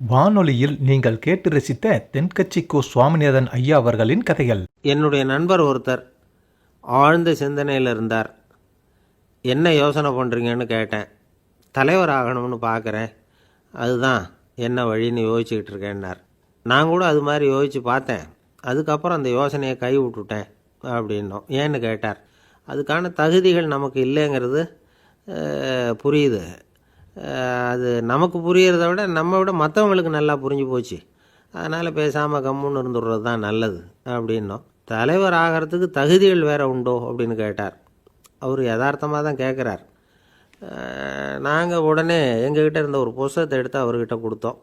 வானொலியில் நீங்கள் கேட்டு ரசித்த தென்கட்சி கோ. சுவாமிநாதன் ஐயா அவர்களின் கதைகள். என்னுடைய நண்பர் ஒருத்தர் ஆழ்ந்த சிந்தனையில் இருந்தார். என்ன யோசனை பண்ணுறீங்கன்னு கேட்டேன். தலைவர் ஆகணும்னு பார்க்குறேன், அதுதான் என்ன வழின்னு யோசிச்சுக்கிட்டு இருக்கேன்னார். நான் கூட அது மாதிரி யோசித்து பார்த்தேன். அதுக்கப்புறம் அந்த யோசனையை கை விட்டுட்டேன் அப்படின்னோம். ஏன்னு கேட்டார். அதுக்கான தகுதிகள் நமக்கு இல்லைங்கிறது புரியுது. அது நமக்கு புரியறத விட நம்ம விட மற்றவங்களுக்கு நல்லா புரிஞ்சு போச்சு. அதனால் பேசாமல் கம்முன்னு இருந்துடுறது தான் நல்லது அப்படின்னோம். தலைவர் ஆகிறதுக்கு தகுதிகள் வேறு உண்டோ அப்படின்னு கேட்டார். அவர் யதார்த்தமாக தான் கேட்குறார். நாங்கள் உடனே எங்ககிட்ட இருந்த ஒரு புஸ்தகத்தை எடுத்து அவர்கிட்ட கொடுத்தோம்.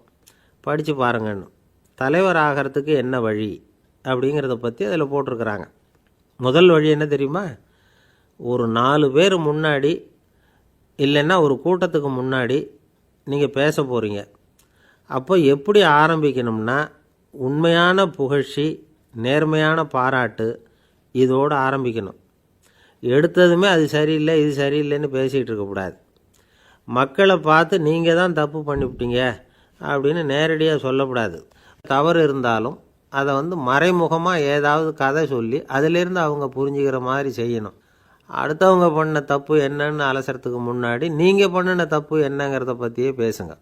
படித்து பாருங்கன்னு. தலைவர் ஆகிறதுக்கு என்ன வழி அப்படிங்கிறத பற்றி அதில் போட்டிருக்கிறாங்க. முதல் வழி என்ன தெரியுமா? ஒரு 4 பேர் முன்னாடி இல்லைன்னா ஒரு கூட்டத்துக்கு முன்னாடி நீங்கள் பேச போகிறீங்க. அப்போ எப்படி ஆரம்பிக்கணும்னா, உண்மையான புகழ்ச்சி, நேர்மையான பாராட்டு, இதோடு ஆரம்பிக்கணும். எடுத்ததுமே அது சரியில்லை இது சரியில்லைன்னு பேசிகிட்டு இருக்கக்கூடாது. மக்களை பார்த்து நீங்கள் தான் தப்பு பண்ணிவிட்டீங்க அப்படின்னு நேரடியாக சொல்லக்கூடாது. தவறு இருந்தாலும் அதை மறைமுகமாக ஏதாவது கதை சொல்லி அதிலிருந்து அவங்க புரிஞ்சுக்கிற மாதிரி செய்யணும். அடுத்தவங்க பண்ண தப்பு என்னன்னு அலசறதுக்கு முன்னாடி நீங்கள் பண்ணின தப்பு என்னங்கிறத பற்றியே பேசுங்க.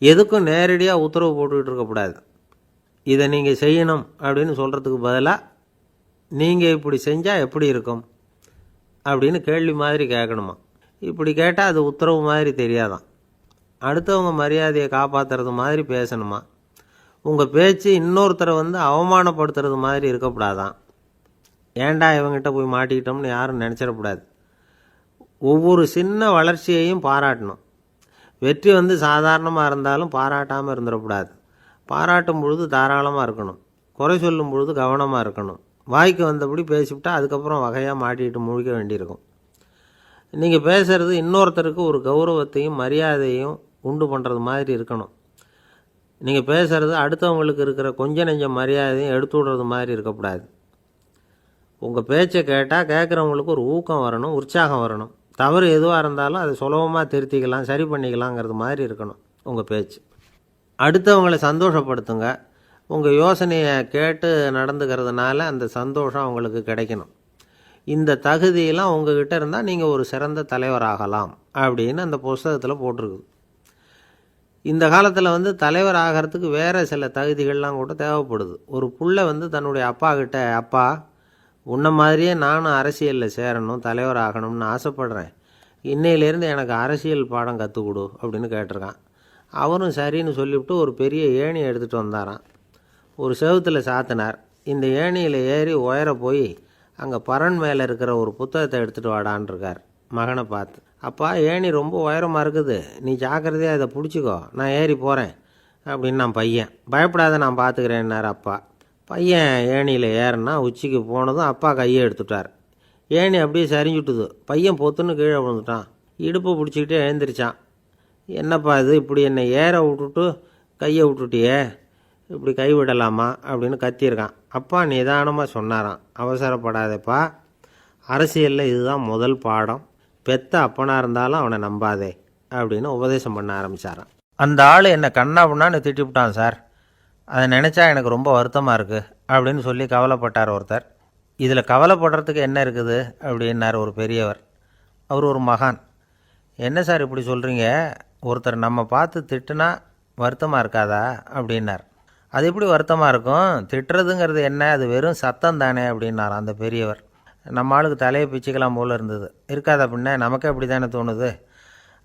எதுக்கும் நேரடியாக உத்தரவு போட்டுக்கிட்டு இருக்கக்கூடாது. இதை நீங்கள் செய்யணும் அப்படின்னு சொல்கிறதுக்கு பதிலாக நீங்கள் இப்படி செஞ்சால் எப்படி இருக்கும் அப்படின்னு கேள்வி மாதிரி கேட்கணுமா. இப்படி கேட்டால் அது உத்தரவு மாதிரி தெரியாதான். அடுத்தவங்க மரியாதையை காப்பாற்றுறது மாதிரி பேசணுமா. உங்கள் பேச்சு இன்னொருத்தரை அவமானப்படுத்துறது மாதிரி இருக்கக்கூடாதான். ஏண்டா இவங்கிட்ட போய் மாட்டிக்கிட்டோம்னு யாரும் நினச்சிடக்கூடாது. ஒவ்வொரு சின்ன வளர்ச்சியையும் பாராட்டணும். வெற்றி சாதாரணமாக இருந்தாலும் பாராட்டாமல் இருந்துடக்கூடாது. பாராட்டும் பொழுது தாராளமாக இருக்கணும். குறை சொல்லும் பொழுது கவனமாக இருக்கணும். வாய்க்கு வந்தபடி பேசிவிட்டால் அதுக்கப்புறம் வகையாக மாட்டிக்கிட்டு முழிக்க வேண்டியிருக்கும். நீங்கள் பேசுகிறது இன்னொருத்தருக்கு ஒரு கௌரவத்தையும் மரியாதையும் உண்டு பண்ணுறது மாதிரி இருக்கணும். நீங்கள் பேசுகிறது அடுத்தவங்களுக்கு இருக்கிற கொஞ்ச நெஞ்ச மரியாதையும் எடுத்து விடுறது மாதிரி இருக்கக்கூடாது. உங்கள் பேச்சை கேட்டால் கேட்குறவங்களுக்கு ஒரு ஊக்கம் வரணும், உற்சாகம் வரணும். தவறு எதுவாக இருந்தாலும் அதை சுலபமாக திருத்திக்கலாம், சரி பண்ணிக்கலாங்கிறது மாதிரி இருக்கணும் உங்கள் பேச்சு. அடுத்தவங்களை சந்தோஷப்படுத்துங்க. உங்கள் யோசனையை கேட்டு நடந்துக்கிறதுனால அந்த சந்தோஷம் அவங்களுக்கு கிடைக்கணும். இந்த தகுதியெல்லாம் உங்ககிட்ட இருந்தால் நீங்கள் ஒரு சிறந்த தலைவராகலாம் அப்படின்னு அந்த புஸ்தகத்தில் போட்டிருக்குது. இந்த காலத்தில் தலைவர் ஆகிறதுக்கு வேறு சில தகுதிகள்லாம் கூட தேவைப்படுது. ஒரு புள்ள தன்னுடைய அப்பா கிட்ட, அப்பா உன்ன மாதிரியே நானும் அரசியலில் சேரணும், தலைவர் ஆகணும்னு ஆசைப்படுறேன், இன்னையிலேருந்து எனக்கு அரசியல் பாடம் கற்றுக் கொடு அப்படின்னு கேட்டிருக்கான். அவரும் சரின்னு சொல்லிவிட்டு ஒரு பெரிய ஏணியை எடுத்துகிட்டு வந்தாராம். ஒரு செவுத்தில் சாத்தினார். இந்த ஏணியில் ஏறி உயர போய் அங்கே பரன் மேலே இருக்கிற ஒரு புத்தகத்தை எடுத்துகிட்டு வாடான் இருக்கார். மகனை பார்த்து, அப்பா ஏணி ரொம்ப உயரமாக இருக்குது, நீ ஜாக்கிரதையாக இதை பிடிச்சிக்கோ, நான் ஏறி போகிறேன் அப்படின்னு. நான் பையன் பயப்படாத, நான் பார்த்துக்கிறேன்னார் அப்பா. பையன் ஏணியில் ஏறினா உச்சிக்கு போனதும் அப்பா கையை எடுத்துட்டார். ஏணி அப்படியே சரிஞ்சுட்டுது. பையன் பொத்துன்னு கீழே விழுந்துட்டான். இடுப்பை பிடிச்சிக்கிட்டே எழுந்திரிச்சான். என்னப்பா இது, இப்படி என்னை ஏற விட்டுட்டு கையை விட்டுட்டியே, இப்படி கை விடலாமா அப்படின்னு கத்தியிருக்கான். அப்பா நிதானமாக சொன்னாராம், அவசரப்படாதேப்பா, அரசியலில் இதுதான் முதல் பாடம், பெத்த அப்பனாக இருந்தாலும் அவனை நம்பாதே அப்படின்னு உபதேசம் பண்ண ஆரம்பித்தாரான். அந்த ஆள் என்னை கண்ணாப்புண்ணான்னு திட்டிவிட்டான் சார், அதை நினச்சா எனக்கு ரொம்ப வருத்தமாக இருக்குது அப்படின்னு சொல்லி கவலைப்பட்டார் ஒருத்தர். இதில் கவலைப்படுறதுக்கு என்ன இருக்குது அப்படின்னார் ஒரு பெரியவர். அவர் ஒரு மகான். என்ன சார் இப்படி சொல்கிறீங்க, ஒருத்தர் நம்ம பார்த்து திட்டுனா வருத்தமாக இருக்காதா அப்படின்னார். அது எப்படி வருத்தமாக இருக்கும், திட்டுறதுங்கிறது என்ன, அது வெறும் சத்தம் தானே அப்படின்னார் அந்த பெரியவர். நம்ம ஆளுக்கு தலையை பிச்சுக்கலாம் போல் இருந்தது. இருக்காதா பின்ன, நமக்கே அப்படி தானே தோணுது.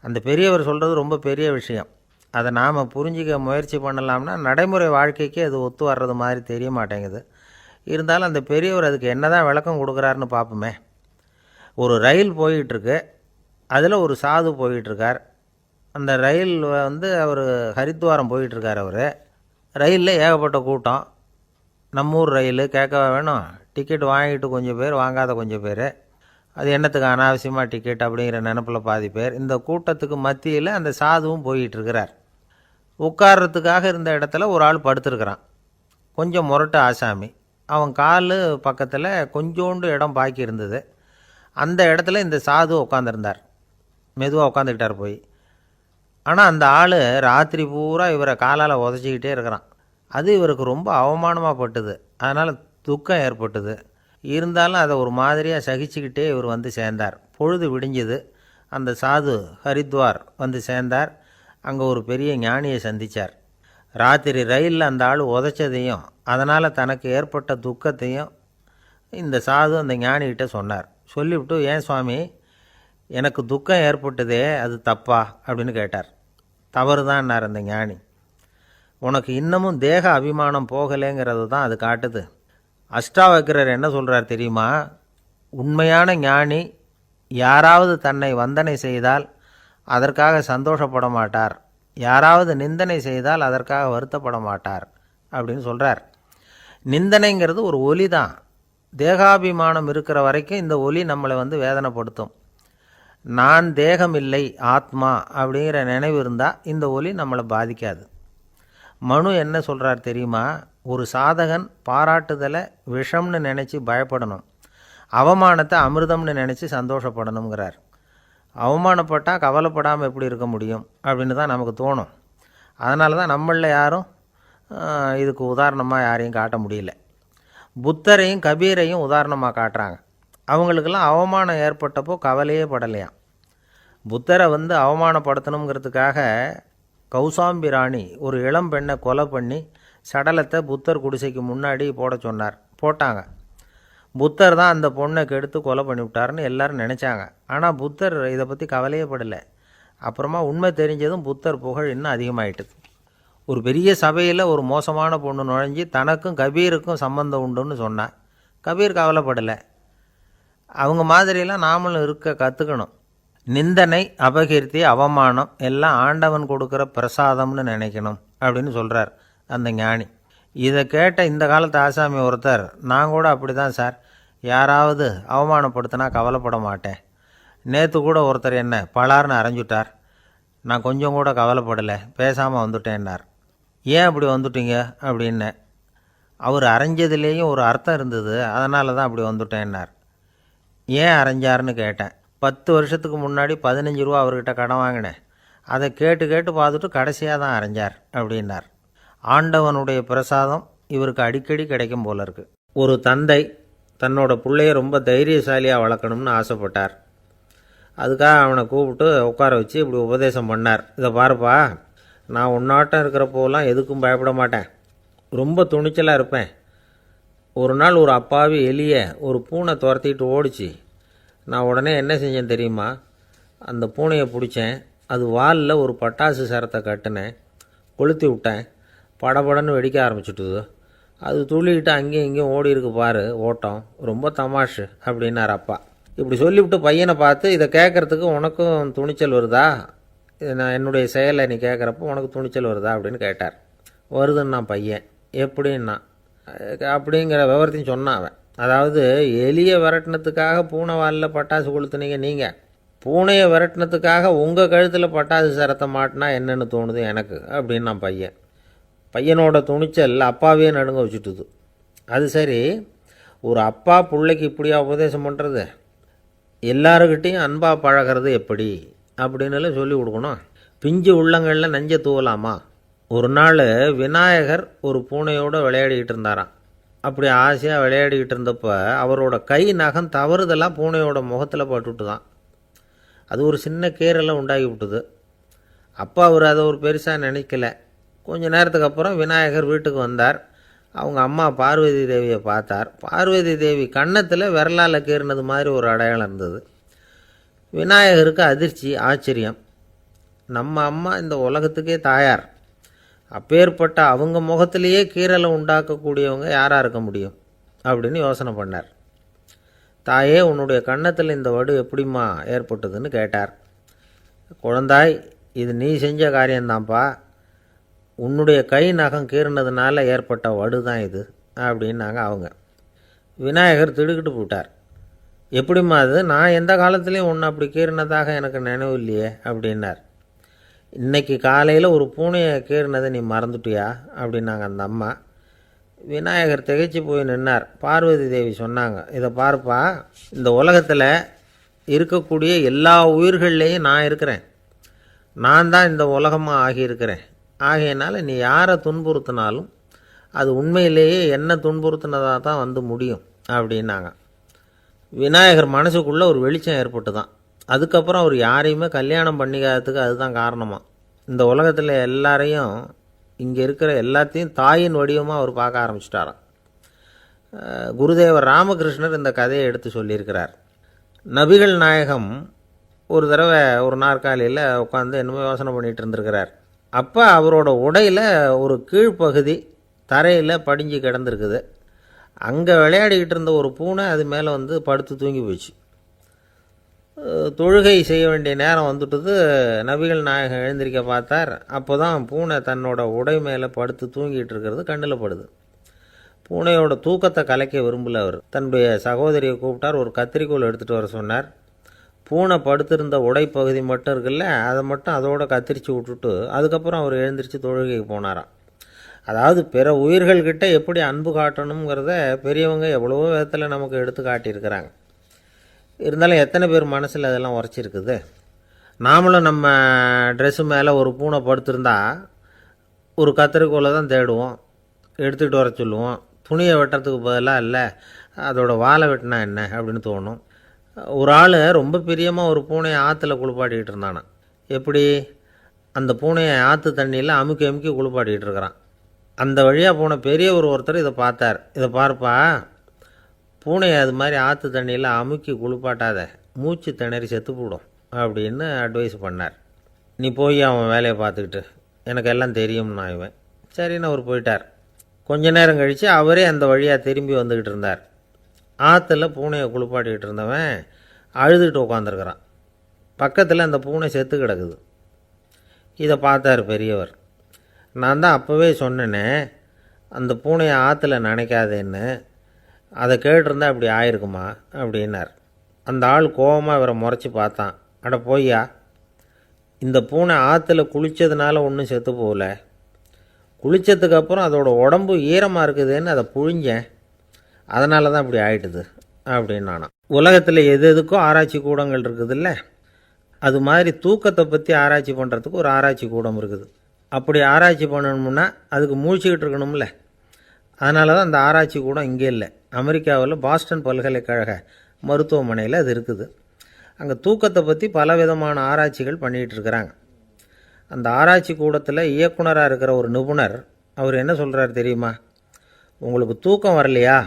அந்த பெரியவர் சொல்கிறது ரொம்ப பெரிய விஷயம். அதை நாம் புரிஞ்சிக்க முயற்சி பண்ணலாம்னா நடைமுறை வாழ்க்கைக்கு அது ஒத்து வர்றது மாதிரி தெரிய மாட்டேங்குது. இருந்தாலும் அந்த பெரியவர் அதுக்கு என்ன தான் விளக்கம் கொடுக்குறாருன்னு பார்ப்போமே. ஒரு ரயில் போயிட்டுருக்கு, அதில் ஒரு சாது போயிட்டுருக்கார். அந்த ரயில் அவர் ஹரித்வாரம் போயிட்டுருக்கார். அவர் ரயிலில் ஏகப்பட்ட கூட்டம். நம்ம ஊர் ரயில் கேட்க வேணும், டிக்கெட் வாங்கிட்டு கொஞ்சம் பேர், வாங்காத கொஞ்சம் பேர். அது என்னத்துக்கு அனாவசியமாக டிக்கெட் அப்படிங்கிற நினப்பில் பாதி பேர். இந்த கூட்டத்துக்கு மத்தியில் அந்த சாதுவும் போயிட்டுருக்கிறார். உட்கார்றதுக்காக இருந்த இடத்துல ஒரு ஆள் படுத்துருக்கிறான். கொஞ்சம் முரட்டு ஆசாமி. அவன் கால் பக்கத்தில் கொஞ்சோண்டு இடம் பாக்கி இருந்தது. அந்த இடத்துல இந்த சாது உட்காந்துருந்தார். மெதுவாக உட்காந்துக்கிட்டார் போய். ஆனால் அந்த ஆள் ராத்திரி பூரா இவரை காலால் உதச்சிக்கிட்டே இருக்கிறான். அது இவருக்கு ரொம்ப அவமானமாக பட்டுது. அதனால் துக்கம் ஏற்பட்டுது. இருந்தாலும் அதை ஒரு மாதிரியாக சகிச்சுக்கிட்டே இவர் வந்து சேர்ந்தார். பொழுது விடிஞ்சுது. அந்த சாது ஹரித்வார் வந்து சேர்ந்தார். அங்கே ஒரு பெரிய ஞானியை சந்தித்தார். ராத்திரி ரயிலில் அந்த ஆள் உதைச்சதையும் அதனால் தனக்கு ஏற்பட்ட துக்கத்தையும் இந்த சாது அந்த ஞானிகிட்ட சொன்னார். சொல்லிவிட்டு, ஏன் சுவாமி, எனக்கு துக்கம் ஏற்பட்டதே அது தப்பா அப்படின்னு கேட்டார். தவறு தான்னார் அந்த ஞானி. உனக்கு இன்னமும் தேக அபிமானம் போகலைங்கிறது தான் அது காட்டுது. அஷ்டாவக்கிரர் என்ன சொல்கிறார் தெரியுமா? உண்மையான ஞானி யாராவது தன்னை வந்தனை செய்தால் அதற்காக சந்தோஷப்பட மாட்டார், யாராவது நிந்தனை செய்தால் அதற்காக வருத்தப்பட மாட்டார் அப்படின்னு சொல்கிறார். நிந்தனைங்கிறது ஒரு ஒலி தான். தேகாபிமானம் இருக்கிற வரைக்கும் இந்த ஒலி நம்மளை வந்து வேதனைப்படுத்தும். நான் தேகம் இல்லை, ஆத்மா அப்படிங்கிற நினைவு இருந்தால் இந்த ஒலி நம்மளை பாதிக்காது. மனு என்ன சொல்கிறார் தெரியுமா? ஒரு சாதகன் பாராட்டுதலை விஷம்னு நினச்சி பயப்படணும், அவமானத்தை அமிர்தம்னு நினச்சி சந்தோஷப்படணுங்கிறார். அவமானப்பட்டால் கவலைப்படாமல் எப்படி இருக்க முடியும் அப்படின்னு தான் நமக்கு தோணும். அதனால தான் நம்மளில் யாரும் இதுக்கு உதாரணமாக யாரையும் காட்ட முடியல. புத்தரையும் கபீரையும் உதாரணமாக காட்டுறாங்க. அவங்களுக்கெல்லாம் அவமானம் ஏற்பட்டப்போ கவலையே படலையாம். புத்தரை வந்து அவமானப்படுத்தணுங்கிறதுக்காக கௌசாம்பி ராணி ஒரு இளம் பெண்ணை கொலை பண்ணி சடலத்தை புத்தர் குடிசைக்கு முன்னாடி போட சொன்னார். போட்டாங்க. புத்தர் தான் அந்த பொண்ணை கெடுத்து கொலை பண்ணிவிட்டார்னு எல்லாரும் நினச்சாங்க. ஆனால் புத்தர் இதை பற்றி கவலையே படலை. அப்புறமா உண்மை தெரிஞ்சதும் புத்தர் புகழ் இன்னும் அதிகமாயிட்டுது. ஒரு பெரிய சபையில் ஒரு மோசமான பொண்ணு நுழைஞ்சி தனக்கும் கபீருக்கும் சம்பந்தம் உண்டுன்னு சொன்னான். கபீர் கவலைப்படலை. அவங்க மாதிரியெல்லாம் நாமளும் இருக்க கற்றுக்கணும். நிந்தனை, அபகீர்த்தி, அவமானம் எல்லாம் ஆண்டவன் கொடுக்குற பிரசாதம்னு நினைக்கணும் அப்படின்னு சொல்கிறார் அந்த ஞானி. இதை கேட்ட இந்த காலத்து ஆசாமி ஒருத்தர், நான் கூட அப்படி தான் சார், யாராவது அவமானப்படுத்தினா கவலைப்பட மாட்டேன். நேற்று கூட ஒருத்தர் என்ன பலார்னு அரைஞ்சுட்டார், நான் கொஞ்சம் கூட கவலைப்படலை, பேசாமல் வந்துட்டேன்னார். ஏன் அப்படி வந்துட்டீங்க அப்படின்னேன். அவர் அரைஞ்சதுலேயும் ஒரு அர்த்தம் இருந்தது, அதனால தான் அப்படி வந்துட்டேன்னார். ஏன் அரைஞ்சாருன்னு கேட்டேன். 10 வருஷத்துக்கு முன்னாடி 15 ரூபா அவர்கிட்ட கடன் வாங்கினேன், அதை கேட்டு கேட்டு பார்த்துட்டு கடைசியாக தான் அரைஞ்சார் அப்படின்னார். ஆண்டவனுடைய பிரசாதம் இவருக்கு அடிக்கடி கிடைக்கும் போல இருக்கு. ஒரு தந்தை தன்னோட பிள்ளைய ரொம்ப தைரியசாலியாக வளர்க்கணும்னு ஆசைப்பட்டார். அதுக்காக அவனை கூப்பிட்டு உட்கார வச்சு இப்படி உபதேசம் பண்ணார். இதை பாருப்பா, நான் உன்னாட்டம் இருக்கிறப்போலாம் எதுக்கும் பயப்பட மாட்டேன், ரொம்ப துணிச்சலாக இருப்பேன். ஒரு நாள் ஒரு அப்பாவி எலியை ஒரு பூனை துரத்திட்டு ஓடிச்சு. நான் உடனே என்ன செஞ்சேன் தெரியுமா? அந்த பூனையை பிடிச்சேன், அது வாலில் ஒரு பட்டாசு சரத்தை கட்டினேன், கொளுத்தி விட்டேன், படபடன்னு வெடிக்க ஆரம்பிச்சுட்டுது. அது துள்ளிக்கிட்டு அங்கேயும் இங்கேயும் ஓடி இருக்கு பாரு ஓட்டம், ரொம்ப தமாஷு அப்படின்னார் அப்பா. இப்படி சொல்லிவிட்டு பையனை பார்த்து, இதை கேட்குறதுக்கு உனக்கும் துணிச்சல் வருதா, நான் என்னுடைய செயலை நீ கேட்குறப்போ உனக்கு துணிச்சல் வருதா அப்படின்னு கேட்டார். வருதுன்னா பையன். எப்படின்னா அப்படிங்கிற விவரத்தையும் சொன்னான் அவன். அதாவது, எலியை விரட்டினத்துக்காக பூனை வாலில் பட்டாசு கொளுத்துனீங்க நீங்கள், பூனையை விரட்டினத்துக்காக உங்கள் கழுத்தில் பட்டாசு சரத்தை மாட்டினா என்னென்னு தோணுது எனக்கு அப்படின்னா பையன். பையனோட துணிச்சல் அப்பாவே நடுங்க வச்சுட்டுது. அது சரி, ஒரு அப்பா பிள்ளைக்கு இப்படியா உபதேசம் பண்ணுறது? எல்லாருக்கிட்டையும் அன்பாக பழகிறது எப்படி அப்படின்னு சொல்லி கொடுக்கணும். பிஞ்சு உள்ளங்களில் நஞ்சை தூவலாமா? ஒரு நாள் விநாயகர் ஒரு பூனையோடு விளையாடிக்கிட்டு இருந்தாராம். அப்படி ஆசையாக விளையாடிக்கிட்டு இருந்தப்போ அவரோட கை நகம் தவறுதெல்லாம் பூனையோட முகத்தில் பட்டுவிட்டு தான். அது ஒரு சின்ன கீரெல்லாம் உண்டாகி விட்டுது. அப்பா அவர் அதை ஒரு பெருசாக நினைக்கல. கொஞ்ச நேரத்துக்கு அப்புறம் விநாயகர் வீட்டுக்கு வந்தார். அவங்க அம்மா பார்வதி தேவியை பார்த்தார். பார்வதி தேவி கன்னத்தில் விரலால் கீறினது மாதிரி ஒரு அடையாளம் இருந்தது. விநாயகருக்கு அதிர்ச்சி, ஆச்சரியம். நம்ம அம்மா இந்த உலகத்துக்கே தாயார், அப்பேற்பட்ட அவங்க முகத்திலேயே கீறலை உண்டாக்கக்கூடியவங்க யாராக இருக்க முடியும் அப்படின்னு யோசனை பண்ணார். தாயே, உன்னுடைய கன்னத்தில் இந்த வடு எப்படிம்மா ஏற்பட்டதுன்னு கேட்டார். குழந்தாய், இது நீ செஞ்ச காரியம்தான்ப்பா, உன்னுடைய கை நகம் கீறினதுனால ஏற்பட்ட வடு தான் இது அப்படின்னாங்க அவங்க. விநாயகர் திடுக்கிட்டு போட்டார். எப்படிம்மா அது? நான் எந்த காலத்துலேயும் ஒன்று அப்படி கீறினதாக எனக்கு நினைவு இல்லையே அப்படின்னார். இன்றைக்கி காலையில் ஒரு பூனையை கீறினதை நீ மறந்துட்டியா அப்படின்னாங்க அந்த அம்மா. விநாயகர் திகைச்சு போய் நின்னார். பார்வதி தேவி சொன்னாங்க, இதை பாருப்பா, இந்த உலகத்தில் இருக்கக்கூடிய எல்லா உயிர்கள்லேயும் நான் இருக்கிறேன். நான் தான் இந்த உலகமாக ஆகியிருக்கிறேன். ஆகையினால நீ யாரை துன்புறுத்தினாலும் அது உண்மையிலேயே என்ன துன்புறுத்தினதாக தான் வந்து முடியும் அப்படின்னாங்க. விநாயகர் மனசுக்குள்ளே ஒரு வெளிச்சம் ஏற்பட்டு தான். அதுக்கப்புறம் அவர் யாரையுமே கல்யாணம் பண்ணிக்காததுக்கு அதுதான் காரணமாக. இந்த உலகத்தில் எல்லாரையும், இங்கே இருக்கிற எல்லாத்தையும் தாயின் வடிவமாக அவர் பார்க்க ஆரம்பிச்சிட்டாராம். குருதேவர் ராமகிருஷ்ணர் இந்த கதையை எடுத்து சொல்லியிருக்கிறார். நபிகள் நாயகம் ஒரு தடவை ஒரு நாற்காலியில் உட்காந்து என்னமோ யோசனை பண்ணிகிட்டு இருந்திருக்கிறார். அப்போ அவரோட உடையில் ஒரு கீழ்ப்பகுதி தரையில் படிஞ்சு கிடந்திருக்குது. அங்கே விளையாடிக்கிட்டு இருந்த ஒரு பூனை அது மேலே வந்து படுத்து தூங்கி போச்சு. தொழுகை செய்ய வேண்டிய நேரம் வந்துட்டது. நபிகள் நாயகம் எழுந்திருக்க பார்த்தார். அப்போ தான் பூனை தன்னோட உடை மேலே படுத்து தூங்கிட்டு இருக்கிறது கண்ணில் படுது. பூனையோட தூக்கத்தை கலைக்க விரும்பல அவர். தன்னுடைய சகோதரியை கூப்பிட்டார். ஒரு கத்திரிக்கோல் எடுத்துகிட்டு வர சொன்னார். பூனை படுத்திருந்த உடைப்பகுதி மட்டும் இருக்குல்ல, அதை மட்டும் அதோட கத்திரிச்சு விட்டுட்டு அதுக்கப்புறம் அவர் எழுந்திரிச்சு தொழுகைக்கு போனாராம். அதாவது பிற உயிர்கள்கிட்ட எப்படி அன்பு காட்டணுங்கிறத பெரியவங்க எவ்வளவோ விதத்தில் நமக்கு எடுத்து காட்டியிருக்கிறாங்க. இருந்தாலும் எத்தனை பேர் மனசில் அதெல்லாம் உரைச்சிருக்குது. நாமளும் நம்ம ட்ரெஸ்ஸு மேலே ஒரு பூனை படுத்திருந்தா ஒரு கத்திரிக்கோலை தான் தேடுவோம், எடுத்துக்கிட்டு வர சொல்லுவோம். துணியை வெட்டுறதுக்கு பதிலாக இல்லை அதோட வாழை வெட்டினா என்ன அப்படின்னு தோணும். ஒரு ஆள் ரொம்ப பிரியமாக ஒரு பூனையை ஆற்றுல குளிப்பாட்டிக்கிட்டு இருந்தானா. எப்படி? அந்த பூனையை ஆற்று தண்ணியில் அமுக்கி அமுக்கி குளிப்பாட்டிக்கிட்டு இருக்கிறான். அந்த வழியாக போன பெரியவர் ஒருத்தர் இதை பார்த்தார். இதை பார்ப்பா, பூனையை அது மாதிரி ஆற்று தண்ணியில் அமுக்கி குளிப்பாட்டாத, மூச்சு திணறி செத்து போடும் அப்படின்னு அட்வைஸ் பண்ணார். நீ போய் அவன் வேலையை பார்த்துக்கிட்டு, எனக்கு எல்லாம் தெரியும்னா இவன் சரின்னு அவர் போயிட்டார். கொஞ்ச நேரம் கழித்து அவரே அந்த வழியாக திரும்பி வந்துக்கிட்டு இருந்தார். ஆற்றுல பூனையை குளிப்பாட்டிக்கிட்டு இருந்தவன் அழுதுகிட்டு உட்காந்துருக்கிறான். பக்கத்தில் அந்த பூனை செத்து கிடக்குது. இதை பார்த்தார் பெரியவர். நான் தான் அப்போவே சொன்னேனே அந்த பூனையை ஆற்றுல நினைக்காதேன்னு, அதை கேட்டிருந்தா இப்படி ஆயிருக்குமா அப்படின்னார். அந்த ஆள் கோபமாக இவரை முறைச்சி பார்த்தான். அட போய்யா, இந்த பூனை ஆற்றுல குளித்ததுனால ஒன்றும் செத்து போகல, குளித்ததுக்கப்புறம் அதோட உடம்பு ஈரமாக இருக்குதுன்னு அதை புழிஞ்சேன், அதனால தான் இப்படி ஆயிட்டுது அப்படின்னு. உலகத்தில் எது எதுக்கும் ஆராய்ச்சி கூடங்கள் இருக்குதுல்ல, அது மாதிரி தூக்கத்தை பற்றி ஆராய்ச்சி பண்ணுறதுக்கு ஒரு ஆராய்ச்சி கூடம் இருக்குது. அப்படி ஆராய்ச்சி பண்ணணும்னா அதுக்கு மூழ்கிக்கிட்டு இருக்கணும்ல. அதனால தான் அந்த ஆராய்ச்சி கூடம் இங்கே இல்லை. அமெரிக்காவில் பாஸ்டன் பல்கலைக்கழக மருத்துவமனையில் அது இருக்குது. அங்கே தூக்கத்தை பற்றி பலவிதமான ஆராய்ச்சிகள் பண்ணிகிட்டு இருக்கிறாங்க. அந்த ஆராய்ச்சி கூடத்தில் இயக்குனராக இருக்கிற ஒரு நிபுணர் அவர் என்ன சொல்கிறார் தெரியுமா? உங்களுக்கு தூக்கம் வரலையா,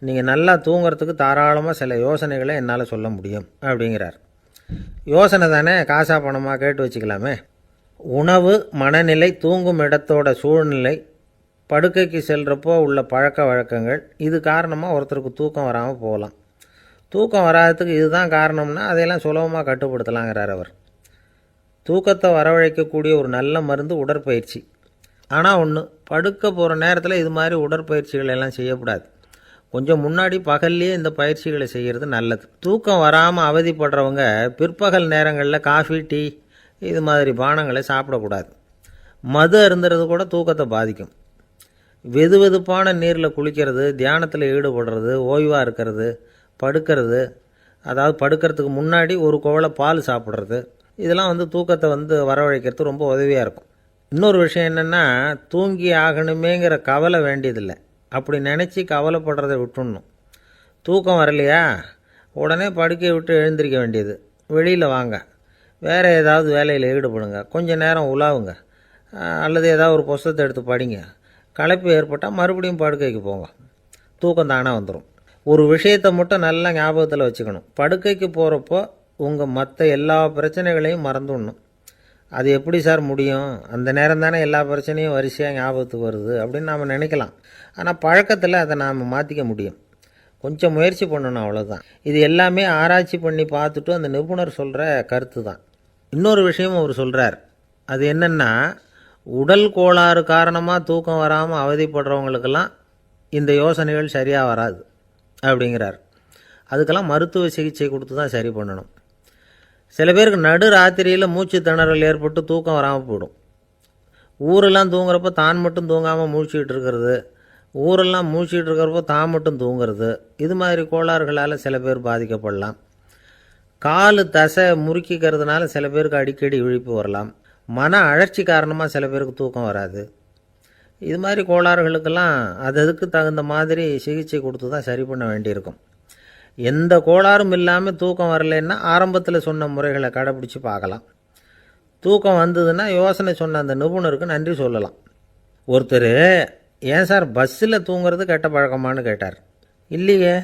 நீங்கள் நல்லா தூங்கிறதுக்கு தாராளமாக சில யோசனைகளை என்னால் சொல்ல முடியும் அப்படிங்கிறார். யோசனை தானே, காசா பணமாக கேட்டு வச்சுக்கலாமே. உணவு, மனநிலை, தூங்கும் இடத்தோட சூழ்நிலை, படுக்கைக்கு செல்கிறப்போ உள்ள பழக்க வழக்கங்கள், இது காரணமாக ஒருத்தருக்கு தூக்கம் வராமல் போகலாம். தூக்கம் வராததுக்கு இதுதான் காரணம்னா அதையெல்லாம் சுலபமாக கட்டுப்படுத்தலாங்கிறார் அவர். தூக்கத்தை வரவழைக்கக்கூடிய ஒரு நல்ல மருந்து உடற்பயிற்சி. ஆனால் ஒன்று, படுக்க போகிற நேரத்தில் இது மாதிரி உடற்பயிற்சிகள் எல்லாம் செய்யக்கூடாது. கொஞ்சம் முன்னாடி பகல்லையே இந்த பயிற்சிகளை செய்கிறது நல்லது. தூக்கம் வராமல் அவதிப்படுறவங்க பிற்பகல் நேரங்களில் காஃபி, டீ இது மாதிரி பானங்களை சாப்பிடக்கூடாது. மது அருந்துறது கூட தூக்கத்தை பாதிக்கும். வெது வெதுப்பான நீரில் குளிக்கிறது, தியானத்தில் ஈடுபடுறது, ஓய்வாக இருக்கிறது, படுக்கிறது, அதாவது படுக்கிறதுக்கு முன்னாடி ஒரு குவளை பால் சாப்பிட்றது, இதெல்லாம் தூக்கத்தை வரவழைக்கிறது ரொம்ப உதவியாக இருக்கும். இன்னொரு விஷயம் என்னென்னா, தூங்கி ஆகணுமேங்கிற கவலை வேண்டியதில்லை. அப்படி நினச்சி கவலைப்படுறதை விட்டுடணும். தூக்கம் வரலையா, உடனே படுக்கையை விட்டு எழுந்திரிக்க வேண்டியது. வெளியில் வாங்க, வேறு ஏதாவது வேலையில் ஈடுபடுங்க, கொஞ்சம் நேரம் உலாவுங்க, அல்லது ஏதாவது ஒரு புஸ்தகத்தை எடுத்து படிங்க. களைப்பு ஏற்பட்டால் மறுபடியும் படுக்கைக்கு போங்க, தூக்கம் தானே வந்துடும். ஒரு விஷயத்தை மட்டும் நல்லா ஞாபகத்தில் வச்சுக்கணும். படுக்கைக்கு போகிறப்போ உங்கள் மற்ற எல்லா பிரச்சனைகளையும் மறந்துடணும். அது எப்படி சார் முடியும், அந்த நேரம் தானே எல்லா பிரச்சனையும் வரிசையாக ஞாபகத்துக்கு வருது அப்படின்னு நாம் நினைக்கலாம். ஆனால் பழக்கத்தில் அதை நாம் மாற்றிக்க முடியும். கொஞ்சம் முயற்சி பண்ணணும், அவ்வளோதான். இது எல்லாமே ஆராய்ச்சி பண்ணி பார்த்துட்டு அந்த நிபுணர் சொல்கிற கருத்து தான். இன்னொரு விஷயமும் அவர் சொல்கிறார். அது என்னென்னா, உடல் கோளாறு காரணமாக தூக்கம் வராமல் அவதிப்படுறவங்களுக்கெல்லாம் இந்த யோசனைகள் சரியாக வராது அப்படிங்கிறார். அதுக்கெல்லாம் மருத்துவ சிகிச்சை கொடுத்து தான் சரி பண்ணணும். சில பேருக்கு நடு ராத்திரியில் மூச்சு திணறல் ஏற்பட்டு தூக்கம் வராமல் போயிடும். ஊரெல்லாம் தூங்குறப்போ தான் மட்டும் தூங்காமல் மூழ்கிட்டு இருக்கிறது, ஊரெல்லாம் மூழ்கிட்டு இருக்கிறப்போ தான் மட்டும் தூங்குறது, இது மாதிரி கோளாறுகளால் சில பேர் பாதிக்கப்படலாம். காலு தசை முறுக்கிக்கிறதுனால சில பேருக்கு அடிக்கடி விழிப்பு வரலாம். மன அழற்சி காரணமாக சில பேருக்கு தூக்கம் வராது. இது மாதிரி கோளாறுகளுக்கெல்லாம் அதுக்கு தகுந்த மாதிரி சிகிச்சை கொடுத்து தான் சரி பண்ண வேண்டியிருக்கும். எந்த கோளாறும் இல்லாமல் தூக்கம் வரலைன்னா ஆரம்பத்தில் சொன்ன முறைகளை கடைப்பிடிச்சி பார்க்கலாம். தூக்கம் வந்ததுன்னா யோசனை சொன்ன அந்த நிபுணருக்கு நன்றி சொல்லலாம். ஒருத்தர், ஏன் சார் பஸ்ஸில் தூங்குறது கெட்ட பழக்கமானு கேட்டார். இல்லையே,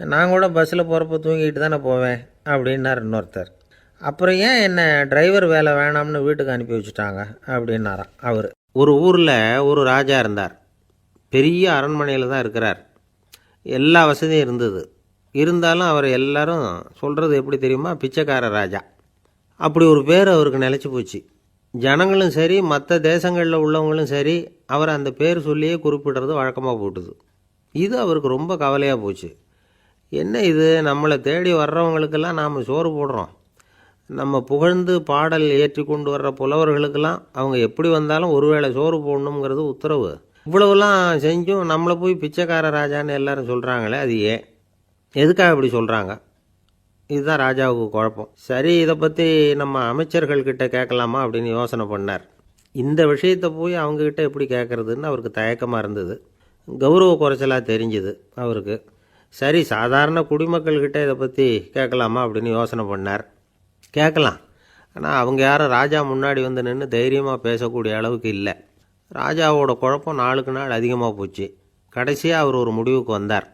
நான் கூட பஸ்ஸில் போகிறப்ப தூங்கிட்டு தானே போவேன் அப்படின்னார் இன்னொருத்தர். அப்புறம் ஏன் என்ன டிரைவர் வேலை வேணாம்னு வீட்டுக்கு அனுப்பி வச்சுட்டாங்க அப்படின்னாராம் அவர். ஒரு ஊரில் ஒரு ராஜா இருந்தார். பெரிய அரண்மனையில் தான் இருக்கிறார். எல்லா வசதியும் இருந்தது. இருந்தாலும் அவர் எல்லாரும் சொல்கிறது எப்படி தெரியுமா, பிச்சைக்கார ராஜா. அப்படி ஒரு பேர் அவருக்கு நிலச்சி போச்சு. ஜனங்களும் சரி, மற்ற தேசங்களில் உள்ளவங்களும் சரி, அவர் அந்த பேர் சொல்லியே குறிப்பிடுறது வழக்கமாக போட்டுது. இது அவருக்கு ரொம்ப கவலையாக போச்சு. என்ன இது, நம்மளை தேடி வர்றவங்களுக்கெல்லாம் நாம் சோறு போடுறோம். நம்ம புகழ்ந்து பாடல் ஏற்றி கொண்டு வர்ற புலவர்களுக்கெல்லாம் அவங்க எப்படி வந்தாலும் ஒருவேளை சோறு போடணுங்கிறது உத்தரவு. இவ்வளவுலாம் செஞ்சும் நம்மளை போய் பிச்சைக்கார ராஜான்னு எல்லாரும் சொல்கிறாங்களே, அது ஏன், எதுக்காக இப்படி சொல்கிறாங்க? இதுதான் ராஜாவுக்கு குழப்பம். சரி, இதை பற்றி நம்ம அமைச்சர்கள்கிட்ட கேட்கலாமா அப்படின்னு யோசனை பண்ணார். இந்த விஷயத்தை போய் அவங்கக்கிட்ட எப்படி கேட்குறதுன்னு அவருக்கு தயக்கமாக இருந்தது. கௌரவ குறைச்சலாக தெரிஞ்சுது அவருக்கு. சரி, சாதாரண குடிமக்கள்கிட்ட இதை பற்றி கேட்கலாமா அப்படின்னு யோசனை பண்ணார். கேட்கலாம். ஆனால் அவங்க யாரும் ராஜா முன்னாடி வந்து நின்று தைரியமாக பேசக்கூடிய அளவுக்கு இல்லை. ராஜாவோட குழப்பம் நாளுக்கு நாள் அதிகமாக போச்சு. கடைசியாக அவர் ஒரு முடிவுக்கு வந்தார்.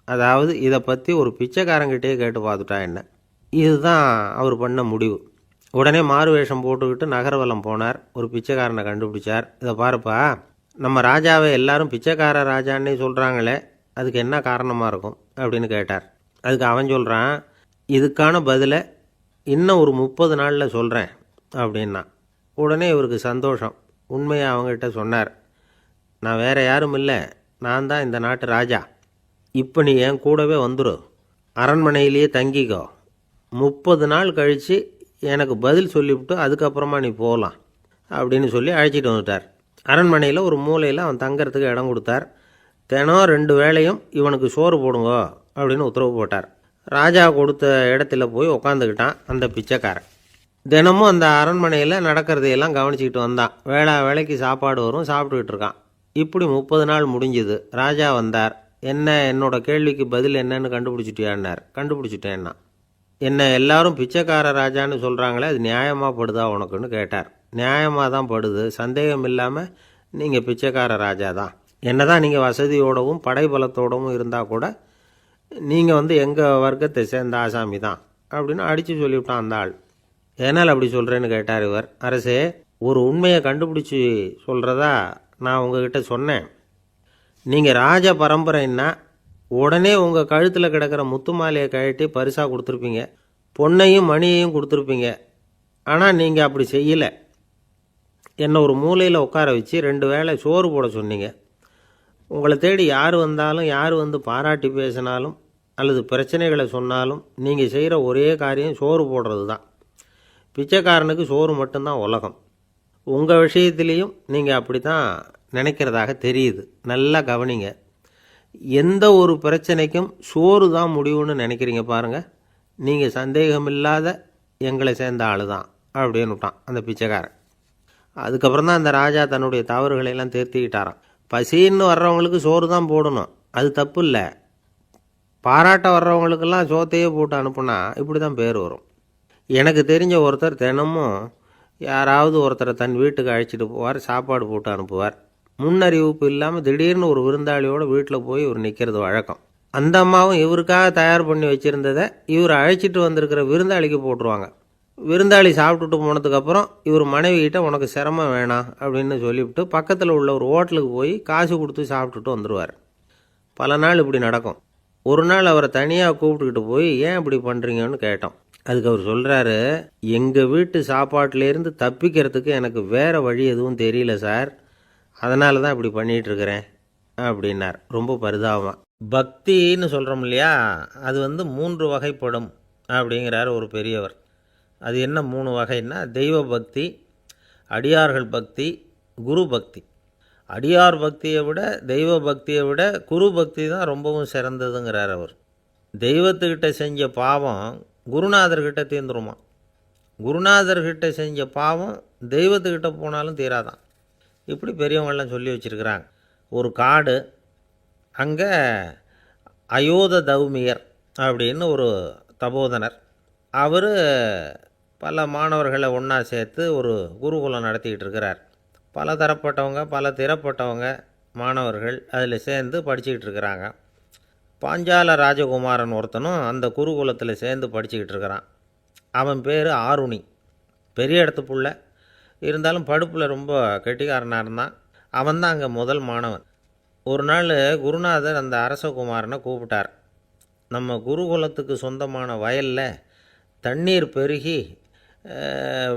அதாவது இதை பற்றி ஒரு பிச்சைக்காரங்கிட்டே கேட்டு பார்த்துட்டா என்ன. இதுதான் அவர் பண்ண முடிவு. உடனே மாறு வேஷம் போட்டுக்கிட்டு நகர்வலம் போனார். ஒரு பிச்சைக்காரனை கண்டுபிடிச்சார். இதை பாருப்பா, நம்ம ராஜாவை எல்லாரும் பிச்சைக்கார ராஜான்னே சொல்கிறாங்களே, அதுக்கு என்ன காரணமாக இருக்கும் அப்படின்னு கேட்டார். அதுக்கு அவன் சொல்கிறான், இதுக்கான பதிலை இன்னும் ஒரு 30 நாளில் சொல்கிறேன் அப்படின்னா. உடனே இவருக்கு சந்தோஷம். உண்மையை அவங்ககிட்ட சொன்னார். நான் வேறு யாரும் இல்லை, நான் தான் இந்த நாட்டு ராஜா. இப்போ நீ என் கூடவே வந்துடு, அரண்மனையிலேயே தங்கிக்கோ. 30 நாள் கழித்து எனக்கு பதில் சொல்லிவிட்டு அதுக்கப்புறமா நீ போகலாம் அப்படின்னு சொல்லி அழைச்சிட்டு வந்துட்டார். அரண்மனையில் ஒரு மூலையில் அவன் தங்கறதுக்கு இடம் கொடுத்தார். தினம் 2 வேளையும் இவனுக்கு சோறு போடுங்க அப்படின்னு உத்தரவு போட்டார். ராஜா கொடுத்த இடத்துல போய் உக்காந்துக்கிட்டான் அந்த பிச்சைக்காரன். தினமும் அந்த அரண்மனையில் நடக்கிறதையெல்லாம் கவனிச்சிக்கிட்டு வந்தான். வேளைக்கு சாப்பாடு வரும், சாப்பிட்டுக்கிட்டு இருக்கான். இப்படி 30 நாள் முடிஞ்சுது. ராஜா வந்தார். என்ன, என்னோட கேள்விக்கு பதில் என்னன்னு கண்டுபிடிச்சிட்டியான்னார். கண்டுபிடிச்சிட்டேன்னா. என்ன எல்லாரும் பிச்சைக்கார ராஜான்னு சொல்கிறாங்களே, அது நியாயமாக படுதா உனக்குன்னு கேட்டார். நியாயமாக தான் படுது, சந்தேகம் இல்லாமல் நீங்கள் பிச்சைக்கார ராஜா தான். என்ன தான் நீங்கள் வசதியோடவும் படைபலத்தோடவும் இருந்தால் கூட நீங்கள் எங்கள் வர்க்கத்தை சேர்ந்த ஆசாமி தான் அப்படின்னு அடித்து சொல்லிவிட்டான் அந்த ஆள். ஏனால் அப்படி சொல்கிறேன்னு கேட்டார் இவர். அரசே, ஒரு உண்மையை கண்டுபிடிச்சி சொல்கிறதா நான் உங்ககிட்ட சொன்னேன். நீங்கள் ராஜ பரம்பரைன்னா உடனே உங்கள் கழுத்தில் கிடக்கிற முத்து மாலையை கழட்டி பரிசாக கொடுத்துருப்பீங்க, பொன்னையும் மணியையும் கொடுத்துருப்பீங்க. ஆனால் நீங்கள் அப்படி செய்யலை. என்னை ஒரு மூலையில் உட்கார வச்சு 2 வேளை சோறு போட சொன்னீங்க. உங்களை தேடி யார் வந்தாலும், யார் வந்து பாராட்டி பேசினாலும் அல்லது பிரச்சனைகளை சொன்னாலும் நீங்கள் செய்கிற ஒரே காரியம் சோறு போடுறது தான். பிச்சைக்காரனுக்கு சோறு மட்டும்தான் உலகம். உங்கள் விஷயத்துலேயும் நீங்கள் அப்படி தான் நினைக்கிறதாக தெரியுது. நல்லா கவனிங்க. எந்த ஒரு பிரச்சனைக்கும் சோறு தான் முடிவுன்னு நினைக்கிறீங்க பாருங்கள். நீங்கள் சந்தேகமில்லாத எங்களை சேர்ந்த ஆள் தான் அப்படின்னு விட்டான் அந்த பிச்சைக்காரன். அதுக்கப்புறம் தான் அந்த ராஜா தன்னுடைய தவறுகளையெல்லாம் திருத்திக்கிட்டாராம். பசின்னு வர்றவங்களுக்கு சோறு தான் போடணும், அது தப்பு இல்லை. பாராட்ட வர்றவங்களுக்கெல்லாம் சோத்தையே போட்டு அனுப்புனா இப்படி தான் பேர் வரும். எனக்கு தெரிஞ்ச ஒருத்தர் தினமும் யாராவது ஒருத்தரை தன் வீட்டுக்கு அழைச்சிட்டு போவார், சாப்பாடு போட்டு அனுப்புவார். முன்னறிவிப்பு இல்லாமல் திடீர்னு ஒரு விருந்தாளியோட வீட்டில் போய் இவர் நிற்கிறது வழக்கம். அந்த அம்மாவும் இவருக்காக தயார் பண்ணி வச்சுருந்ததை இவர் அழைச்சிட்டு வந்திருக்கிற விருந்தாளிக்கு போட்டுருவாங்க. விருந்தாளி சாப்பிட்டுட்டு போனதுக்கப்புறம் இவர் மனைவிகிட்ட உனக்கு சிரமம் வேணாம் அப்படின்னு சொல்லிவிட்டு பக்கத்தில் உள்ள ஒரு ஹோட்டலுக்கு போய் காசு கொடுத்து சாப்பிட்டுட்டு வந்துடுவார். பல நாள் இப்படி நடக்கும். ஒரு நாள் அவரை தனியாக கூப்பிட்டுக்கிட்டு போய் ஏன் இப்படி பண்ணுறீங்கன்னு கேட்டோம். அதுக்கு அவர் சொல்கிறாரு, எங்கள் வீட்டு சாப்பாட்டிலேருந்து தப்பிக்கிறதுக்கு எனக்கு வேறு வழி எதுவும் தெரியல சார், அதனால தான் இப்படி பண்ணிகிட்ருக்கிறேன் அப்படின்னார் ரொம்ப பரிதாபமாக. பக்தின்னு சொல்கிறோம் இல்லையா, அது 3 வகைப்படும் அப்படிங்கிறார் ஒரு பெரியவர். அது என்ன 3 வகைன்னா, தெய்வ பக்தி, அடியார்கள் பக்தி, குரு பக்தி. அடியார் பக்தியை விட தெய்வ பக்தியை விட குரு பக்தி தான் ரொம்பவும் சிறந்ததுங்கிறார் அவர். தெய்வத்துக்கிட்ட செஞ்ச பாவம் குருநாதர்கிட்ட தீர்ந்துருமா. குருநாதர்கிட்ட செஞ்ச பாவம் தெய்வத்துக்கிட்ட போனாலும் தீராதான். இப்படி பெரியவங்கள்லாம் சொல்லி வச்சுருக்கிறாங்க. ஒரு காடு, அங்கே அயோத தௌமியர் அப்படின்னு ஒரு தபோதனர். அவர் பல மாணவர்களை ஒன்றா சேர்த்து ஒரு குருகுலம் நடத்திக்கிட்டு இருக்கிறார். பல தரப்பட்டவங்க, பல திறப்பட்டவங்க மாணவர்கள் அதில் சேர்ந்து படிச்சுக்கிட்டு இருக்கிறாங்க. பாஞ்சால ராஜகுமாரன் ஒருத்தனும் அந்த குருகுலத்தில் சேர்ந்து படிச்சுக்கிட்டு இருக்கிறான். அவன் பேர் ஆருணி. பெரிய இடத்து புள்ள, இருந்தாலும் படுப்பில் ரொம்ப கெட்டிக்காரனாக இருந்தான். அவன் தான் அங்கே முதல் மாணவன். ஒரு நாள் குருநாதர் அந்த அரசகுமாரனை கூப்பிட்டார். நம்ம குருகுலத்துக்கு சொந்தமான வயலில் தண்ணீர் பெருகி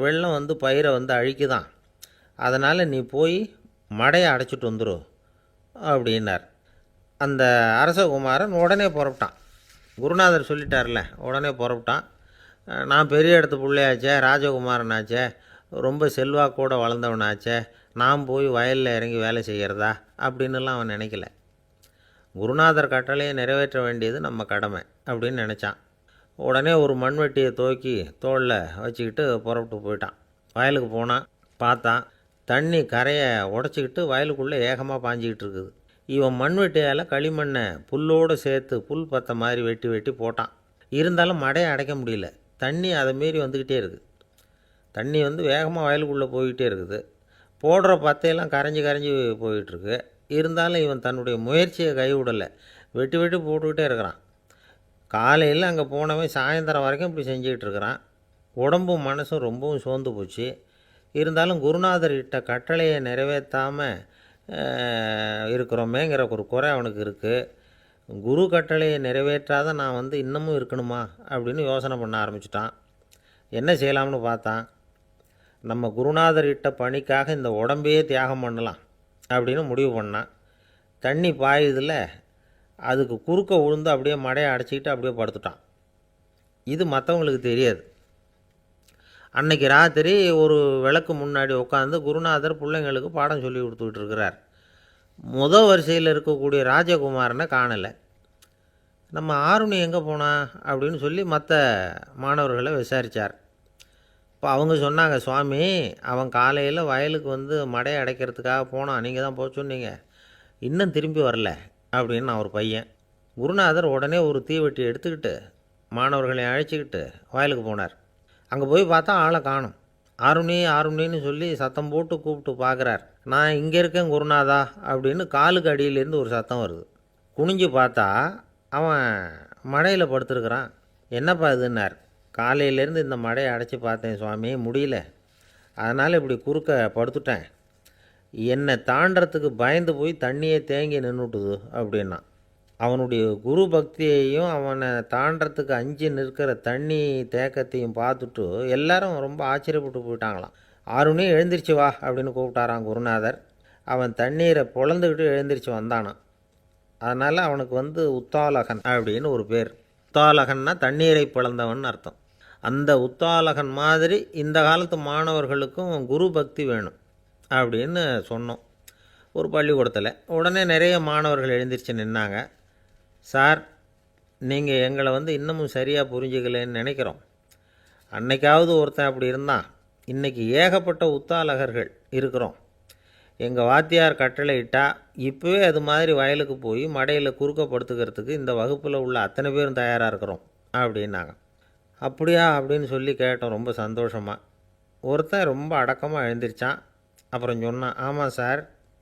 வெள்ளம் வந்து பயிரை வந்து அழிக்குதான். அதனால் நீ போய் மடையை அடைச்சிட்டு வந்துரு அப்படின்னார். அந்த அரசகுமாரன் உடனே புறப்பட்டான். குருநாதர் சொல்லிட்டார்ல, உடனே புறப்பட்டான். நான் பெரிய இடத்து பிள்ளையாச்சே, ராஜகுமாரனாச்சே, ரொம்ப செல்வாக்கூட வளர்ந்தவனாச்சே, நான் போய் வயலில் இறங்கி வேலை செய்கிறதா அப்படின்னுலாம் அவன் நினைக்கல. குருநாதர் கட்டளையை நிறைவேற்ற வேண்டியது நம்ம கடமை அப்படின்னு நினச்சான். உடனே ஒரு மண்வெட்டியை தூக்கி தோளில் வச்சுக்கிட்டு புறப்பட்டு போயிட்டான். வயலுக்கு போனான். பார்த்தான், தண்ணி கரையை உடச்சிக்கிட்டு வயலுக்குள்ளே ஏகமாக பாஞ்சிக்கிட்டு இருக்குது. இவன் மண்வெட்டியால் களிமண்ணை புல்லோடு சேர்த்து புல் பற்ற மாதிரி வெட்டி வெட்டி போட்டான். இருந்தாலும் மடையை அடைக்க முடியல. தண்ணி அதை மீறி வந்துக்கிட்டே இருக்குது. தண்ணி வந்து வேகமாக வயலுக்குள்ளே போய்கிட்டே இருக்குது. போடுற பத்தையெல்லாம் கரைஞ்சி கரைஞ்சி போயிட்டுருக்கு. இருந்தாலும் இவன் தன்னுடைய முயற்சியை கைவிடலை. வெட்டி வெட்டி போட்டுக்கிட்டே இருக்கிறான். காலையில் அங்கே போனவன் சாயந்தரம் வரைக்கும் இப்படி செஞ்சுக்கிட்டு இருக்கிறான். உடம்பும் மனசும் ரொம்பவும் சோர்ந்து போச்சு. இருந்தாலும் குருநாதர் இட்ட கட்டளையை நிறைவேற்றாமல் இருக்கிறோமேங்கிற ஒரு குறை அவனுக்கு இருக்குது. குரு கட்டளையை நிறைவேற்றாத நான் வந்து இன்னமும் இருக்கணுமா அப்படின்னு யோசனை பண்ண ஆரம்பிச்சிட்டான். என்ன செய்யலாம்னு பார்த்தான். நம்ம குருநாதர் இட்ட பணிக்காக இந்த உடம்பையே தியாகம் பண்ணலாம் அப்படின்னு முடிவு பண்ணான். தண்ணி பாயுதில் அதுக்கு குறுக்க விழுந்து அப்படியே மடையை அடைச்சிக்கிட்டு அப்படியே படுத்துட்டான். இது மற்றவங்களுக்கு தெரியாது. அன்னைக்கு ராத்திரி ஒரு விளக்கு முன்னாடி உட்காந்து குருநாதர் பிள்ளைங்களுக்கு பாடம் சொல்லி கொடுத்துக்கிட்டு இருக்கிறார். வரிசையில் இருக்கக்கூடிய ராஜகுமாரனை காணலை. நம்ம ஆருணி எங்கே போனா அப்படின்னு சொல்லி மற்ற மாணவர்களை விசாரித்தார். இப்போ அவங்க சொன்னாங்க, சுவாமி அவன் காலையில் வயலுக்கு வந்து மடையை அடைக்கிறதுக்காக போனான், நீங்கள் தான் போக சொன்னீங்க, இன்னும் திரும்பி வரல அப்படின்னு அவர் பையன். குருநாதர் உடனே ஒரு தீவெட்டி எடுத்துக்கிட்டு மாணவர்களை அழைச்சிக்கிட்டு வயலுக்கு போனார். அங்கே போய் பார்த்தா ஆளை காணும். ஆருணி ஆருணின்னு சொல்லி சத்தம் போட்டு கூப்பிட்டு பார்க்குறார். நான் இங்கே இருக்கேன் குருநாதா அப்படின்னு காலுக்கு அடியிலேருந்து ஒரு சத்தம் வருது. குனிஞ்சு பார்த்தா அவன் மடையில் படுத்துருக்கிறான். என்னப்பா இதுன்னார். காலையிலேருந்து இந்த மடையை அடைச்சி பார்த்தேன் சுவாமி, முடியல, அதனால் இப்படி குறுக்க படுத்துட்டேன். என்னை தாண்டறதுக்கு பயந்து போய் தண்ணியே தேங்கி நின்றுட்டுது அப்படின்னா. அவனுடைய குரு பக்தியையும் அவனை தாண்டறதுக்கு அஞ்சு நிற்கிற தண்ணி தேக்கத்தையும் பார்த்துட்டு எல்லாரும் ரொம்ப ஆச்சரியப்பட்டு போயிட்டாங்களாம். ஆருணி எழுந்திரிச்சு வா அப்படின்னு கூப்பிட்டாரான் குருநாதர். அவன் தண்ணீரை பொழந்துக்கிட்டு எழுந்திரிச்சு வந்தானான். அதனால் அவனுக்கு வந்து உத்தாலகன் அப்படின்னு ஒரு பேர். உத்தாலகன்னா தண்ணீரை பிளந்தவன் அர்த்தம். அந்த உத்தாலகன் மாதிரி இந்த காலத்து மாணவர்களுக்கும் குரு பக்தி வேணும் அப்படின்னு சொன்னோம் ஒரு பள்ளிக்கூடத்தில். உடனே நிறைய மாணவர்கள் எழுந்திரிச்சு நின்னாங்க. சார், நீங்கள் எங்களை வந்து இன்னமும் சரியாக புரிஞ்சுக்கலன்னு நினைக்கிறோம். அன்னைக்காவது ஒருத்தன் அப்படி இருந்தான், இன்றைக்கி ஏகப்பட்ட உத்தாலகர்கள் இருக்கிறோம். எங்கள் வாத்தியார் கட்டளை இட்டால் இப்போவே அது மாதிரி வயலுக்கு போய் மடையில் குறுக்கப்படுத்துக்கிறதுக்கு இந்த வகுப்பில் உள்ள அத்தனை பேரும் தயாராக இருக்கிறோம் அப்படின்னாங்க. அப்படியா அப்படின்னு சொல்லி கேட்டோம் ரொம்ப சந்தோஷமாக. ஒருத்தன் ரொம்ப அடக்கமாக எழுந்திரிச்சான். அப்புறம் சொன்னான், ஆமாம் சார்,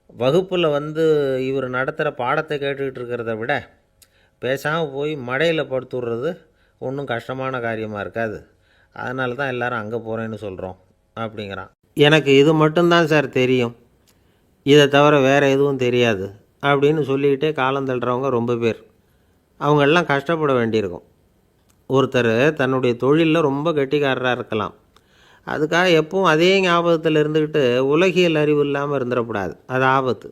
வகுப்பில் வந்து இவர் நடத்துகிற பாடத்தை கேட்டுக்கிட்டு இருக்கிறத விட பேசாமல் போய் மடையில் படுத்துடுறது ஒன்றும் கஷ்டமான காரியமாக இருக்காது, அதனால தான் எல்லோரும் அங்கே போகிறேன்னு சொல்கிறோம் அப்படிங்கிறான். எனக்கு இது மட்டும்தான் சார் தெரியும், இதை தவிர வேறு எதுவும் தெரியாது அப்படின்னு சொல்லிக்கிட்டே காலம் தள்ளுறவங்க ரொம்ப பேர். அவங்களெல்லாம் கஷ்டப்பட வேண்டியிருக்கும். ஒருத்தர் தன்னுடைய தொழிலில் ரொம்ப கெட்டிக்காரராக இருக்கலாம். அதுக்காக எப்பவும் அதே ஞாபகத்தில் இருந்துக்கிட்டு உலகியல் அறிவு இல்லாமல் இருந்துடக்கூடாது, அது ஆபத்து.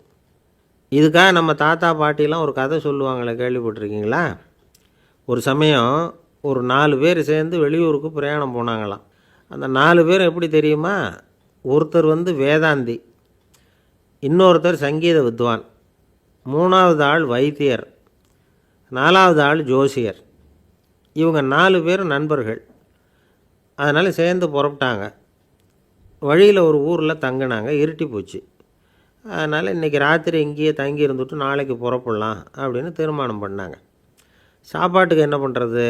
இதுக்காக நம்ம தாத்தா பாட்டிலாம் ஒரு கதை சொல்லுவாங்களே, கேள்விப்பட்டிருக்கீங்களா? ஒரு சமயம் ஒரு 4 பேர் சேர்ந்து வெளியூருக்கு பிரயாணம் போனாங்களாம். அந்த 4 பேர் எப்படி தெரியுமா? ஒருத்தர் வந்து வேதாந்தி, இன்னொருத்தர் சங்கீத வித்வான், 3வது ஆள் வைத்தியர், 4வது ஆள் ஜோசியர். இவங்க 4 பேரும் நண்பர்கள். அதனால் சேர்ந்து புறப்பட்டாங்க. வழியில் ஒரு ஊரில் தங்கினாங்க. இருட்டி போச்சு. அதனால் இன்றைக்கி ராத்திரி இங்கேயே தங்கி இருந்துட்டு நாளைக்கு புறப்படலாம் அப்படின்னு தீர்மானம் பண்ணாங்க. சாப்பாட்டுக்கு என்ன பண்ணுறது?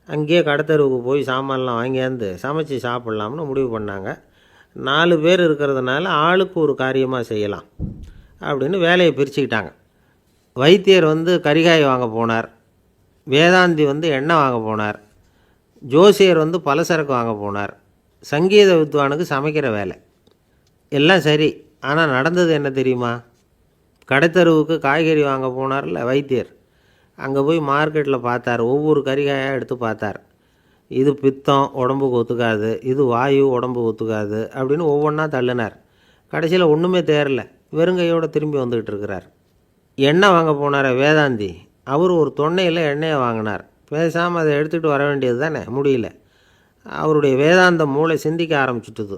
அங்கேயே கடத்தெருவுக்கு போய் சாமான்லாம் வாங்கியாந்து சமைச்சு சாப்பிட்லாம்னு முடிவு பண்ணாங்க. 4 பேர் இருக்கிறதுனால ஆளுக்கு ஒரு காரியமாக செய்யலாம் அப்படின்னு வேலையை பிரிச்சுக்கிட்டாங்க. வைத்தியர் கரிகாய் வாங்க போனார். வேதாந்தி எண்ணெய் வாங்க போனார். ஜோசியர் பலசரக்கு வாங்க போனார். சங்கீத வித்வானுக்கு சமைக்கிற வேலை. எல்லாம் சரி. ஆனால் நடந்தது என்ன தெரியுமா? கடைத்தெருவுக்கு காய்கறி வாங்க போனார்ல வைத்தியர், அங்கே போய் மார்க்கெட்டில் பார்த்தார். ஒவ்வொரு கரிகாயாக எடுத்து பார்த்தார். இது பித்தம், உடம்புக்கு ஒத்துக்காது. இது வாயு, உடம்புக்கு ஒத்துக்காது அப்படின்னு ஒவ்வொன்றா தள்ளினார். கடைசியில் ஒன்றுமே தேரல. வெறுங்கையோடு திரும்பி வந்துக்கிட்டு இருக்கிறார். எண்ணெய் வாங்க போனார் வேதாந்தி. அவர் ஒரு தொன்னையில் எண்ணெயை வாங்கினார். பேசாமல் அதை எடுத்துகிட்டு வர வேண்டியது தானே, முடியல. அவருடைய வேதாந்த மூளை சிந்திக்க ஆரம்பிச்சுட்டுது.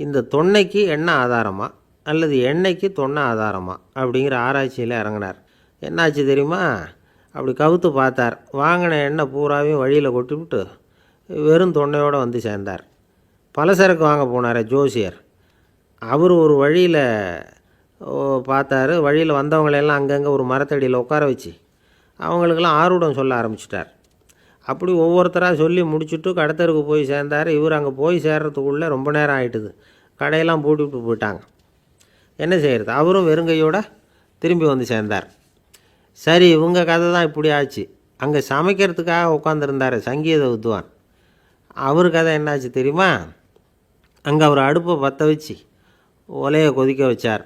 இந்த தொன்னைக்கு எண்ணெய் ஆதாரமா அல்லது எண்ணெய்க்கு தொன்னை ஆதாரமா அப்படிங்கிற ஆராய்ச்சியில் இறங்கினார். என்னாச்சு தெரியுமா? அப்படி கவுத்து பார்த்தார். வாங்கின எண்ணெய் பூராவையும் வழியில் கொட்டிவிட்டு வெறும் தொன்னையோடு வந்து சேர்ந்தார். பலசரக்கு வாங்க போனார் ஜோசியர். அவர் ஒரு வழியில் பார்த்தாரு. வழியில் வந்தவங்களெல்லாம் அங்கங்கே ஒரு மரத்தடியில் உட்கார வச்சு அவங்களுக்கெல்லாம் ஆர்வம் சொல்ல ஆரம்பிச்சிட்டார். அப்படி ஒவ்வொருத்தராக சொல்லி முடிச்சுட்டு கடத்தருக்கு போய் சேர்ந்தார். இவர் அங்கே போய் சேர்றதுக்குள்ளே ரொம்ப நேரம் ஆகிட்டுது. கடையெல்லாம் பூட்டிவிட்டு போயிட்டாங்க. என்ன செய்கிறது? அவரும் வெறுங்கையோடு திரும்பி வந்து சேர்ந்தார். சரி, இவங்க கதை தான் இப்படி ஆச்சு. அங்கே சமைக்கிறதுக்காக உட்காந்துருந்தார் சங்கீத வித்வான். அவர் கதை என்னாச்சு தெரியுமா? அங்கே அவர் அடுப்பை பற்ற வச்சு ஒலையை கொதிக்க வச்சார்.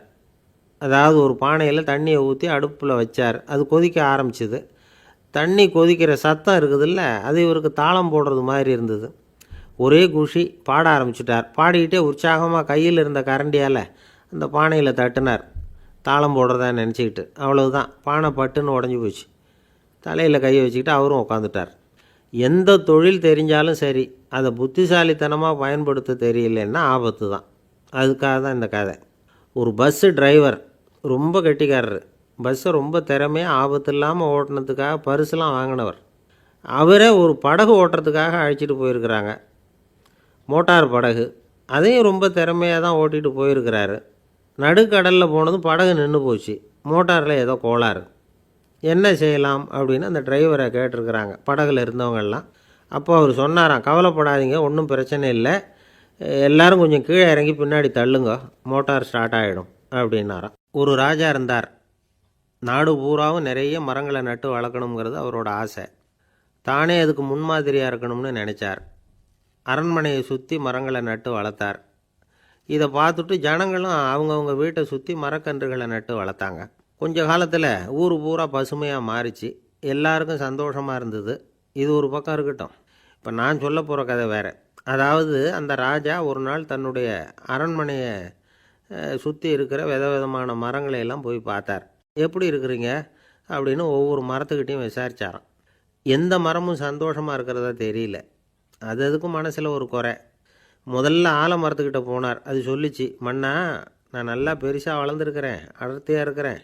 அதாவது ஒரு பானையில் தண்ணியை ஊற்றி அடுப்பில் வச்சார். அது கொதிக்க ஆரம்பிச்சிது. தண்ணி கொதிக்கிற சத்தம் இருக்குதுல்ல, அது இவருக்கு தாளம் போடுறது மாதிரி இருந்தது. ஒரே குஷி. பாட ஆரம்பிச்சிட்டார். பாடிக்கிட்டே உற்சாகமாக கையில் இருந்த கரண்டியால் அந்த பானையில் தட்டினார், தாளம் போடுறதா நினச்சிக்கிட்டு. அவ்வளவுதான், பானை பட்டுன்னு உடஞ்சி போச்சு. தலையில் கையை வச்சுக்கிட்டு அவரும் உட்காந்துட்டார். எந்த தொழில் தெரிஞ்சாலும் சரி, அதை புத்திசாலித்தனமாக பயன்படுத்த தெரியலன்னா ஆபத்து தான். அதுக்காக தான் இந்த கதை. ஒரு பஸ்ஸு டிரைவர் ரொம்ப கெட்டிக்காரர். பஸ்ஸை ரொம்ப திறமையாக ஆபத்து இல்லாமல் ஓட்டினதுக்காக பரிசுலாம் வாங்கினவர். அவரே ஒரு படகு ஓட்டுறதுக்காக அழைச்சிட்டு போயிருக்கிறாங்க, மோட்டார் படகு. அதையும் ரொம்ப திறமையாக தான் ஓட்டிகிட்டு போயிருக்கிறாரு. நடுக்கடலில் போனதும் படகு நின்று போச்சு. மோட்டாரில் ஏதோ கோளாறு. என்ன செய்யலாம் அப்படின்னு அந்த டிரைவரை கேட்டிருக்கிறாங்க படகுல இருந்தவங்கெல்லாம். அப்போ அவர் சொன்னாராம், கவலைப்படாதீங்க, ஒன்றும் பிரச்சனை இல்லை, எல்லோரும் கொஞ்சம் கீழே இறங்கி பின்னாடி தள்ளுங்க, மோட்டார் ஸ்டார்ட் ஆகிடும் அப்படின்னாராம். ஒரு ராஜா இருந்தார். நாடு பூராவும் நிறைய மரங்களை நட்டு வளர்க்கணுங்கிறது அவரோட ஆசை. தானே அதுக்கு முன்மாதிரியாக இருக்கணும்னு நினச்சார். அரண்மனையை சுற்றி மரங்களை நட்டு வளர்த்தார். இதை பார்த்துட்டு ஜனங்களும் அவங்கவுங்க வீட்டை சுற்றி மரக்கன்றுகளை நட்டு வளர்த்தாங்க. கொஞ்ச காலத்தில் ஊர் பூரா பசுமையாக மாறிச்சு. எல்லாருக்கும் சந்தோஷமாக இருந்தது. இது ஒரு பக்கம் இருக்கட்டும். இப்போ நான் சொல்ல போகிற கதை வேறு. அதாவது அந்த ராஜா ஒரு நாள் தன்னுடைய அரண்மனையை சுற்றி இருக்கிற விதவிதமான மரங்களை எல்லாம் போய் பார்த்தார். எப்படி இருக்கிறீங்க அப்படின்னு ஒவ்வொரு மரத்துக்கிட்டையும் விசாரித்தாராம். எந்த மரமும் சந்தோஷமாக இருக்கிறதா தெரியல. அதுக்கும் மனசில் ஒரு குறை. முதல்ல ஆலமரத்துக்கிட்ட போனார். அது சொல்லிச்சு, மண்ணா, நான் நல்லா பெருசாக வளர்ந்துருக்கிறேன், அடர்த்தியாக இருக்கிறேன்,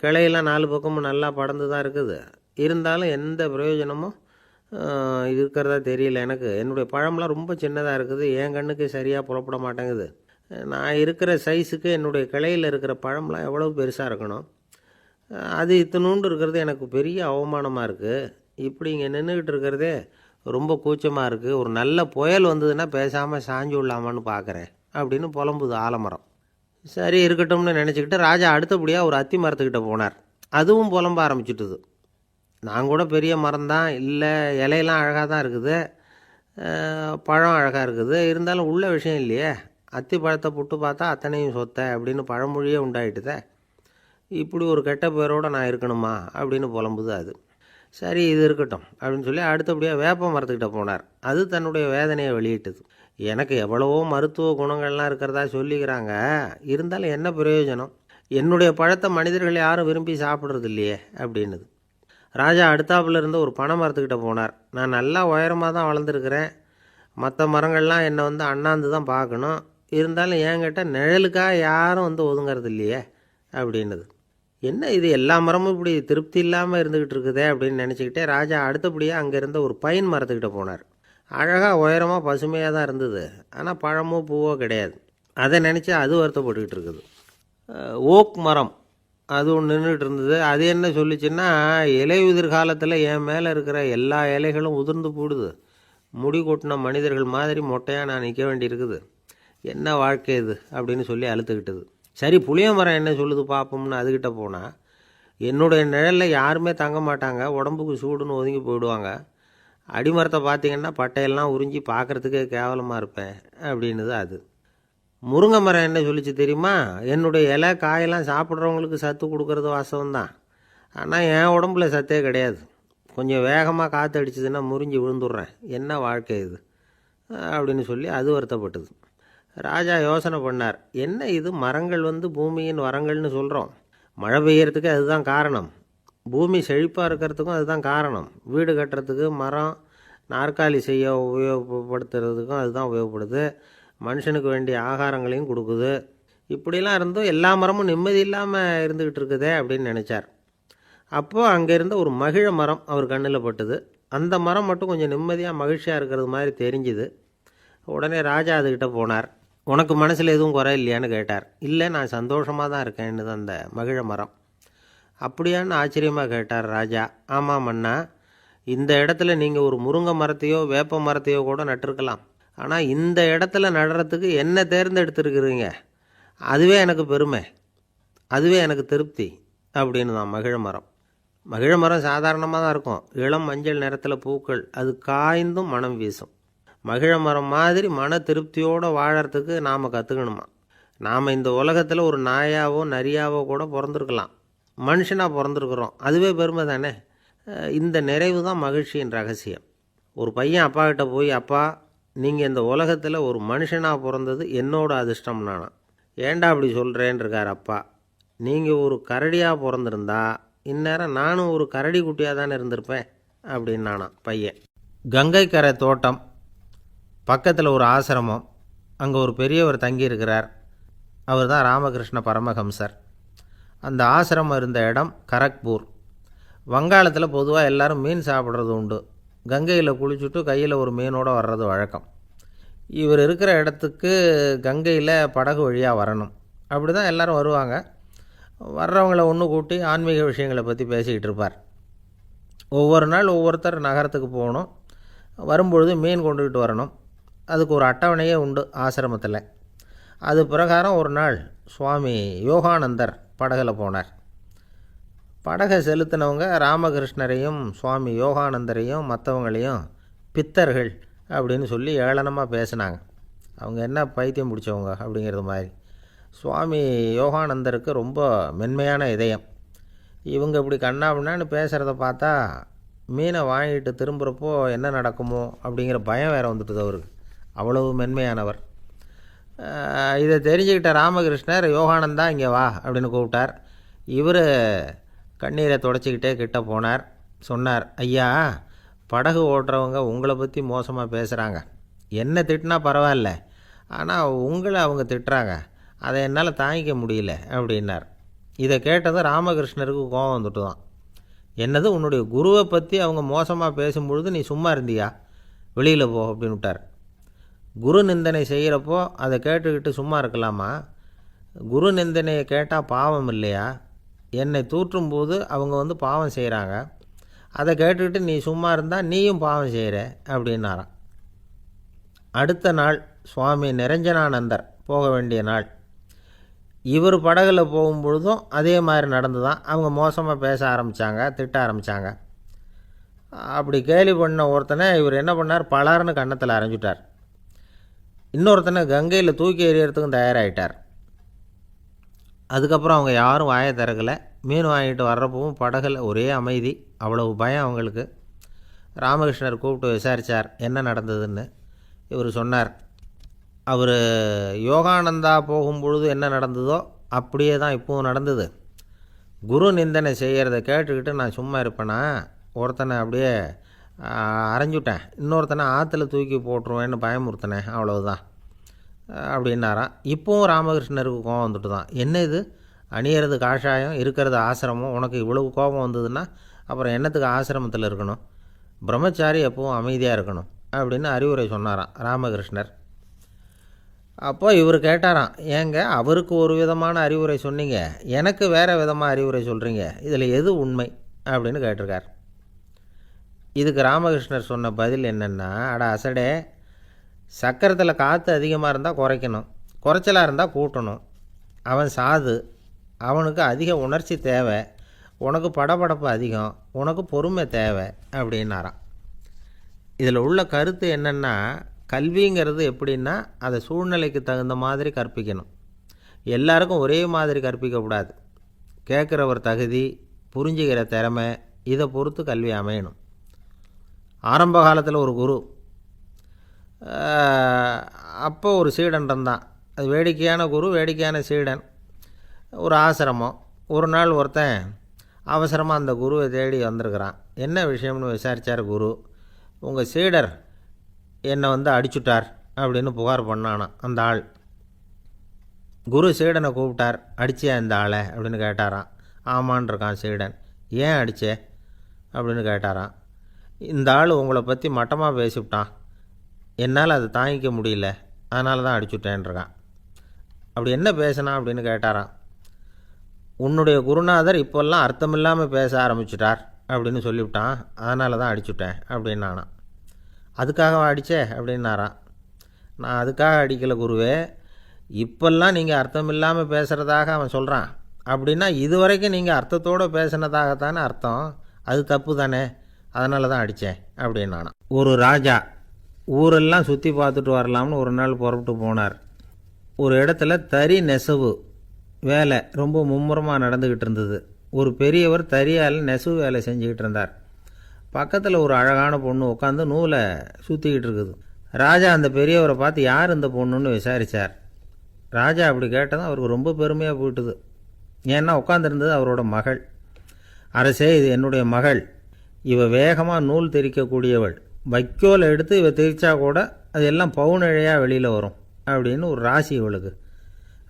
கிளையெல்லாம் 4 பக்கமும் நல்லா படர்ந்து தான் இருக்குது, இருந்தாலும் எந்த பிரயோஜனமும் இருக்கிறதா தெரியல எனக்கு. என்னுடைய பழம்லாம் ரொம்ப சின்னதாக இருக்குது, என் கண்ணுக்கு சரியாக புலப்பட மாட்டேங்குது. நான் இருக்கிற சைஸுக்கு என்னுடைய கிளையில் இருக்கிற பழம்லாம் எவ்வளோ பெருசாக இருக்கணும், அது இத்தினூண்டு இருக்கிறது எனக்கு பெரிய அவமானமாக இருக்குது. இப்படி இங்கே நின்றுக்கிட்டு இருக்கிறதே ரொம்ப கூச்சமாக இருக்குது. ஒரு நல்ல புயல் வந்ததுன்னா பேசாமல் சாஞ்சு விடலாமான்னு பார்க்குறேன் அப்படின்னு புலம்புது ஆலமரம். சரி இருக்கட்டும்னு நினச்சிக்கிட்டு ராஜா அடுத்தபடியாக ஒரு அத்தி மரத்துக்கிட்ட போனார். அதுவும் புலம்ப ஆரம்பிச்சுட்டுது. நான் கூட பெரிய மரம் தான், இல்லை இலையெல்லாம் அழகாக தான் இருக்குது, பழம் அழகாக இருக்குது, இருந்தாலும் உள்ள விஷயம் இல்லையே, அத்தி பழத்தை புட்டு பார்த்தா அத்தனையும் சொத்தை அப்படின்னு பழமொழியே உண்டாயிட்டுதே, இப்படி ஒரு கெட்ட பேரோடு நான் இருக்கணுமா அப்படின்னு புலம்புது அது. சரி இது இருக்கட்டும் அப்படின்னு சொல்லி அடுத்தபடியாக வேப்ப மரத்துக்கிட்ட போனார். அது தன்னுடைய வேதனையை வெளியிட்டது. எனக்கு எவ்வளவோ மருத்துவ குணங்கள்லாம் இருக்கிறதா சொல்லிக்கிறாங்க, இருந்தாலும் என்ன பிரயோஜனம், என்னுடைய பழத்தை மனிதர்கள் யாரும் விரும்பி சாப்பிட்றது இல்லையே அப்படின்னுது. ராஜா அடுத்தாப்புல இருந்த ஒரு பனை மரத்துக்கிட்ட போனார். நான் நல்லா உயரமாக தான் வளர்ந்துருக்கிறேன், மற்ற மரங்கள்லாம் என்னை அண்ணாந்து தான் பார்க்கணும், இருந்தாலும் என்கிட்ட நிழலுக்காக யாரும் ஒதுங்கிறது இல்லையே அப்படின்னுது. என்ன இது எல்லா மரமும் இப்படி திருப்தி இல்லாமல் இருந்துக்கிட்டு இருக்குதே அப்படின்னு நினச்சிக்கிட்டே ராஜா அடுத்தபடியாக அங்கே இருந்த ஒரு பைன் மரத்துக்கிட்ட போனார். அழகாக உயரமாக பசுமையாக தான் இருந்தது, ஆனால் பழமோ பூவோ கிடையாது. அதை நினச்சி அது வருத்தப்பட்டுக்கிட்டு இருக்குது. ஓக் மரம் அது ஒன்று நின்றுட்டு இருந்தது. அது என்ன சொல்லிச்சுன்னா, இலை உதிர் காலத்தில் என் மேலே இருக்கிற எல்லா இலைகளும் உதிர்ந்து போடுது, முடி கொட்டின மனிதர்கள் மாதிரி மொட்டையாக நான் நிற்க வேண்டியிருக்குது, என்ன வாழ்க்கை இது அப்படின்னு சொல்லி அழுத்துக்கிட்டது. சரி, புளிய மரம் என்ன சொல்லுது பார்ப்போம்னு அதுக்கிட்ட போனால், என்னுடைய நிழலில் யாருமே தங்க மாட்டாங்க, உடம்புக்கு சூடுன்னு ஒதுங்கி போயிடுவாங்க, அடிமரத்தை பார்த்திங்கன்னா பட்டையெல்லாம் உறிஞ்சி பார்க்குறதுக்கே கேவலமாக இருப்பேன் அப்படின்னுது அது. முருங்கை மரம் என்ன சொல்லிச்சு தெரியுமா, என்னுடைய இலை காயெல்லாம் சாப்பிட்றவங்களுக்கு சத்து கொடுக்கறது வாசவந்தான், ஆனால் என் உடம்புல சத்தே கிடையாது, கொஞ்சம் வேகமாக காற்று அடிச்சதுன்னா முறிஞ்சி விழுந்துடுறேன், என்ன வாழ்க்கை இது அப்படின்னு சொல்லி அது வருத்தப்பட்டது. ராஜா யோசனை பண்ணார், என்ன இது மரங்கள் பூமியின் வரங்கள்னு சொல்கிறோம், மழை பெய்யறதுக்கு அதுதான் காரணம், பூமி செழிப்பாக இருக்கிறதுக்கும் அதுதான் காரணம், வீடு கட்டுறதுக்கு மரம், நாற்காலி செய்ய உபயோகப்படுத்துறதுக்கும் அதுதான் உபயோகப்படுது, மனுஷனுக்கு வேண்டிய ஆகாரங்களையும் கொடுக்குது, இப்படிலாம் இருந்தும் எல்லா மரமும் நிம்மதி இல்லாமல் இருந்துக்கிட்டு இருக்குதே அப்படின்னு நினச்சார். அப்போது அங்கே இருந்த ஒரு மகிழ மரம் அவர் கண்ணில் பட்டுது. அந்த மரம் மட்டும் கொஞ்சம் நிம்மதியாக மகிழ்ச்சியாக இருக்கிறது மாதிரி தெரிஞ்சுது. உடனே ராஜா அதுக்கிட்ட போனார். உனக்கு மனசில் எதுவும் குறை இல்லையான்னு கேட்டார். இல்லை, நான் சந்தோஷமாக தான் இருக்கேன்னு அந்த மகிழ மரம். அப்படியான்னு ஆச்சரியமாக கேட்டார் ராஜா. ஆமாம் மன்னா, இந்த இடத்துல நீங்கள் ஒரு முருங்கை மரத்தையோ வேப்ப மரத்தையோ கூட நட்டிருக்கலாம், ஆனால் இந்த இடத்துல நடுறதுக்கு என்ன தேர்ந்தெடுத்துருக்குறீங்க, அதுவே எனக்கு பெருமை, அதுவே எனக்கு திருப்தி அப்படின்னு தான் மகிழ மரம். மகிழ மரம் சாதாரணமாக தான் இருக்கும், இளம் மஞ்சள் நிறத்தில் பூக்கள், அது காய்ந்தும் மனம் வீசும். மகிழ மரம் மாதிரி மன திருப்தியோடு வாழறதுக்கு நாம் கற்றுக்கணுமா. நாம் இந்த உலகத்தில் ஒரு நாயாவோ நரியாவோ கூட பிறந்திருக்கலாம், மனுஷனாக பிறந்திருக்கிறோம், அதுவே பெருமை தானே. இந்த நிறைவு தான் மகிழ்ச்சியின் ரகசியம். ஒரு பையன் அப்பா கிட்ட போய், அப்பா நீங்கள் இந்த உலகத்தில் ஒரு மனுஷனாக பிறந்தது என்னோட அதிர்ஷ்டம் நானா. ஏண்டா அப்படி சொல்கிறேன்னு இருக்கார் அப்பா. நீங்கள் ஒரு கரடியாக பிறந்திருந்தா இந்நேரம் நானும் ஒரு கரடி குட்டியாக தானே இருந்திருப்பேன் அப்படின்னு நானான் பையன். கங்கைக்கரை தோட்டம் பக்கத்தில் ஒரு ஆசிரமம், அங்கே ஒரு பெரியவர் தங்கியிருக்கிறார். அவர் தான் ராமகிருஷ்ண பரமஹம்சர். அந்த ஆசிரமம் இருந்த இடம் கரக்பூர். வங்காளத்தில் பொதுவாக எல்லோரும் மீன் சாப்பிட்றது உண்டு. கங்கையில் குளிச்சுட்டு கையில் ஒரு மீனோடு வர்றது வழக்கம். இவர் இருக்கிற இடத்துக்கு கங்கையில் படகு வழியாக வரணும். அப்படி தான் எல்லோரும் வருவாங்க. வர்றவங்கள ஒன்று கூட்டி ஆன்மீக விஷயங்களை பற்றி பேசிக்கிட்டு இருப்பார். ஒவ்வொரு நாள் ஒவ்வொருத்தர் நகரத்துக்கு போகணும், வரும்பொழுது மீன் கொண்டுக்கிட்டு வரணும். அதுக்கு ஒரு அட்டவணையே உண்டு ஆசிரமத்தில். அது பிரகாரம் ஒரு நாள் சுவாமி யோகானந்தர் படகில் போனார். படகை செலுத்தினவங்க ராமகிருஷ்ணரையும் சுவாமி யோகானந்தரையும் மற்றவங்களையும் பித்தர்கள் அப்படின்னு சொல்லி ஏளனமாக பேசினாங்க. அவங்க என்ன பைத்தியம் பிடிச்சவங்க அப்படிங்கிறது மாதிரி. சுவாமி யோகானந்தருக்கு ரொம்ப மென்மையான இதயம். இவங்க இப்படி கண்ணாபின்னான்னு பேசுகிறத பார்த்தா மீனை வாங்கிட்டு திரும்புகிறப்போ என்ன நடக்குமோ அப்படிங்கிற பயம் வேறு வந்துட்டுது அவருக்கு. அவ்வளவு மென்மையானவர். இதை தெரிஞ்சுக்கிட்ட ராமகிருஷ்ணர், யோகானந்தா இங்கே வா அப்படின்னு கூப்பிட்டார். இவர் கண்ணீரை தொடச்சிக்கிட்டே கிட்ட போனார். சொன்னார், ஐயா, படகு ஓட்டுறவங்க உங்களை பற்றி மோசமாக பேசுகிறாங்க, என்ன திட்டினா பரவாயில்ல, ஆனால் உங்களை அவங்க திட்டுறாங்க, அதை என்னால் தாங்கிக்க முடியல அப்படின்னார். இதை கேட்டதும் ராமகிருஷ்ணருக்கு கோபம் வந்துட்டு தான். என்னது, உன்னுடைய குருவை பற்றி அவங்க மோசமாக பேசும்பொழுது நீ சும்மா இருந்தியா, வெளியில் போ அப்படின்னு விட்டார். குரு நிந்தனை செய்கிறப்போ அதை கேட்டுக்கிட்டு சும்மா இருக்கலாமா? குரு நிந்தனையை கேட்டால் பாவம் இல்லையா? என்னை தூற்றும்போது அவங்க பாவம் செய்கிறாங்க, அதை கேட்டுக்கிட்டு நீ சும்மா இருந்தால் நீயும் பாவம் செய்கிற அப்படின்னாராம். அடுத்த நாள் சுவாமி நிரஞ்சனானந்தர் போக வேண்டிய நாள். இவர் படகுல போகும்பொழுதும் அதே மாதிரி நடந்து தான். அவங்க மோசமாக பேச ஆரம்பித்தாங்க, திட்ட ஆரம்பித்தாங்க. அப்படி கேலி பண்ண ஒருத்தனை இவர் என்ன பண்ணார், பலார்னு கன்னத்தில் அரைஞ்சிட்டார். இன்னொருத்தனை கங்கையில் தூக்கி எறியறதுக்கும் தயாராகிட்டார். அதுக்கப்புறம் அவங்க யாரும் வாயை திறக்கலை. மீன் வாங்கிட்டு வர்றப்பவும் படகுல ஒரே அமைதி, அவ்வளவு பயம் அவங்களுக்கு. ராமகிருஷ்ணர் கூப்பிட்டு விசாரித்தார் என்ன நடந்ததுன்னு. இவர் சொன்னார், அவர் யோகானந்தா போகும்பொழுது என்ன நடந்ததோ அப்படியே தான் இப்போவும் நடந்தது. குரு நிந்தனை செய்கிறத கேட்டுக்கிட்டு நான் சும்மா இருப்பேனா, ஒருத்தனை அப்படியே அரைஞ்சுட்டேன், இன்னொருத்தனை ஆற்றுல தூக்கி போட்டுருவேன்னு பயமுறுத்தினேன், அவ்வளவுதான் அப்படின்னாராம். இப்போவும் ராமகிருஷ்ணருக்கு கோவம் வந்துட்டு தான். என்ன இது, அணியறது காஷாயம், இருக்கிறது ஆசிரமம். உனக்கு இவ்வளவு கோபம் வந்ததுன்னா அப்புறம் என்னத்துக்கு ஆசிரமத்தில் இருக்கணும்? பிரம்மச்சாரி எப்பவும் அமைதியாக இருக்கணும் அப்படின்னு அறிவுரை சொன்னாராம் ராமகிருஷ்ணர். அப்போ இவர் கேட்டாராம், ஏங்க அவருக்கு ஒரு விதமான அறிவுரை சொன்னீங்க, எனக்கு வேறு விதமாக அறிவுரை சொல்கிறீங்க, இதில் எது உண்மை அப்படின்னு கேட்டிருக்கார். இதுக்கு ராமகிருஷ்ணர் சொன்ன பதில் என்னென்னா, அட அசடே, சக்கரத்தில் காற்று அதிகமாக இருந்தால் குறைக்கணும், குறைச்சலாக இருந்தால் கூட்டணும். அவன் சாது, அவனுக்கு அதிக உணர்ச்சி தேவை, உனக்கு படபடப்பு அதிகம், உனக்கு பொறுமை தேவை அப்படின்னாராம். இதில் உள்ள கருத்து என்னென்னா, கல்விங்கிறது எப்படின்னா அதை சூழ்நிலைக்கு தகுந்த மாதிரி கற்பிக்கணும். எல்லாருக்கும் ஒரே மாதிரி கற்பிக்கக்கூடாது. கேட்குறவர் தகுதி, புரிஞ்சுக்கிற திறமை, இதை பொறுத்து கல்வி அமையணும். ஆரம்ப காலத்தில் ஒரு குரு, அப்போ ஒரு சீடன் இருந்தான். அது வேடிக்கையான குரு, வேடிக்கையான சீடன். ஒரு ஆசிரமம். ஒரு நாள் ஒருத்தன் அவசரமாக அந்த குருவை தேடி வந்திருக்கிறான். என்ன விஷயம்னு விசாரித்தார் குரு. உங்கள் சீடர் என்னை அடிச்சுட்டார் அப்படின்னு புகார் பண்ணானான் அந்த ஆள். குரு சீடனை கூப்பிட்டார். அடிச்சியா இந்த ஆளை அப்படின்னு கேட்டாரான். ஆமான் இருக்கான் சீடன். ஏன் அடித்தே அப்படின்னு கேட்டாரான். இந்த ஆள் உங்களை பற்றி மட்டமாக பேசிவிட்டான், என்னால் அதை தாங்கிக்க முடியல, அதனால தான் அடிச்சுட்டேன்ருக்கான். அப்படி என்ன பேசினான் அப்படின்னு கேட்டாரான். உன்னுடைய குருநாதர் இப்போல்லாம் அர்த்தமில்லாமல் பேச ஆரம்பிச்சிட்டார் அப்படின்னு சொல்லிவிட்டான், அதனால தான் அடிச்சுட்டேன் அப்படின்னானான். அதுக்காக அடித்தே அப்படின்னாரான். நான் அதுக்காக அடிக்கலை குருவே, இப்போல்லாம் நீங்கள் அர்த்தமில்லாமல் பேசுகிறதாக அவன் சொல்கிறான், அப்படின்னா இதுவரைக்கும் நீங்கள் அர்த்தத்தோடு பேசினதாகத்தானே அர்த்தம், அது தப்பு தானே, அதனால தான் அடித்தேன் அப்படின்னானான். ஒரு ராஜா ஊரெல்லாம் சுற்றி பார்த்துட்டு வரலாம்னு ஒரு நாள் புறப்பட்டு போனார். ஒரு இடத்துல தறி நெசவு வேலை ரொம்ப மும்முரமாக நடந்துக்கிட்டு இருந்தது. ஒரு பெரியவர் தறியால் நெசவு வேலை செஞ்சுக்கிட்டு இருந்தார். பக்கத்தில் ஒரு அழகான பொண்ணு உட்காந்து நூலை சுற்றிக்கிட்டு இருக்குது. ராஜா அந்த பெரியவரை பார்த்து யார் இந்த பொண்ணுன்னு விசாரித்தார். ராஜா அப்படி கேட்டதும் அவருக்கு ரொம்ப பெருமையாக போயிட்டுது. ஏன்னா உட்காந்துருந்தது அவரோட மகள். அரசே, இது என்னுடைய மகள், இவ வேகமாக நூல் தெரிக்கக்கூடியவள், வைக்கோலை எடுத்து இவ தெரிச்சா கூட அது எல்லாம் பவுனிழையாக வெளியில் வரும் அப்படின்னு ஒரு ராசி இவளுக்கு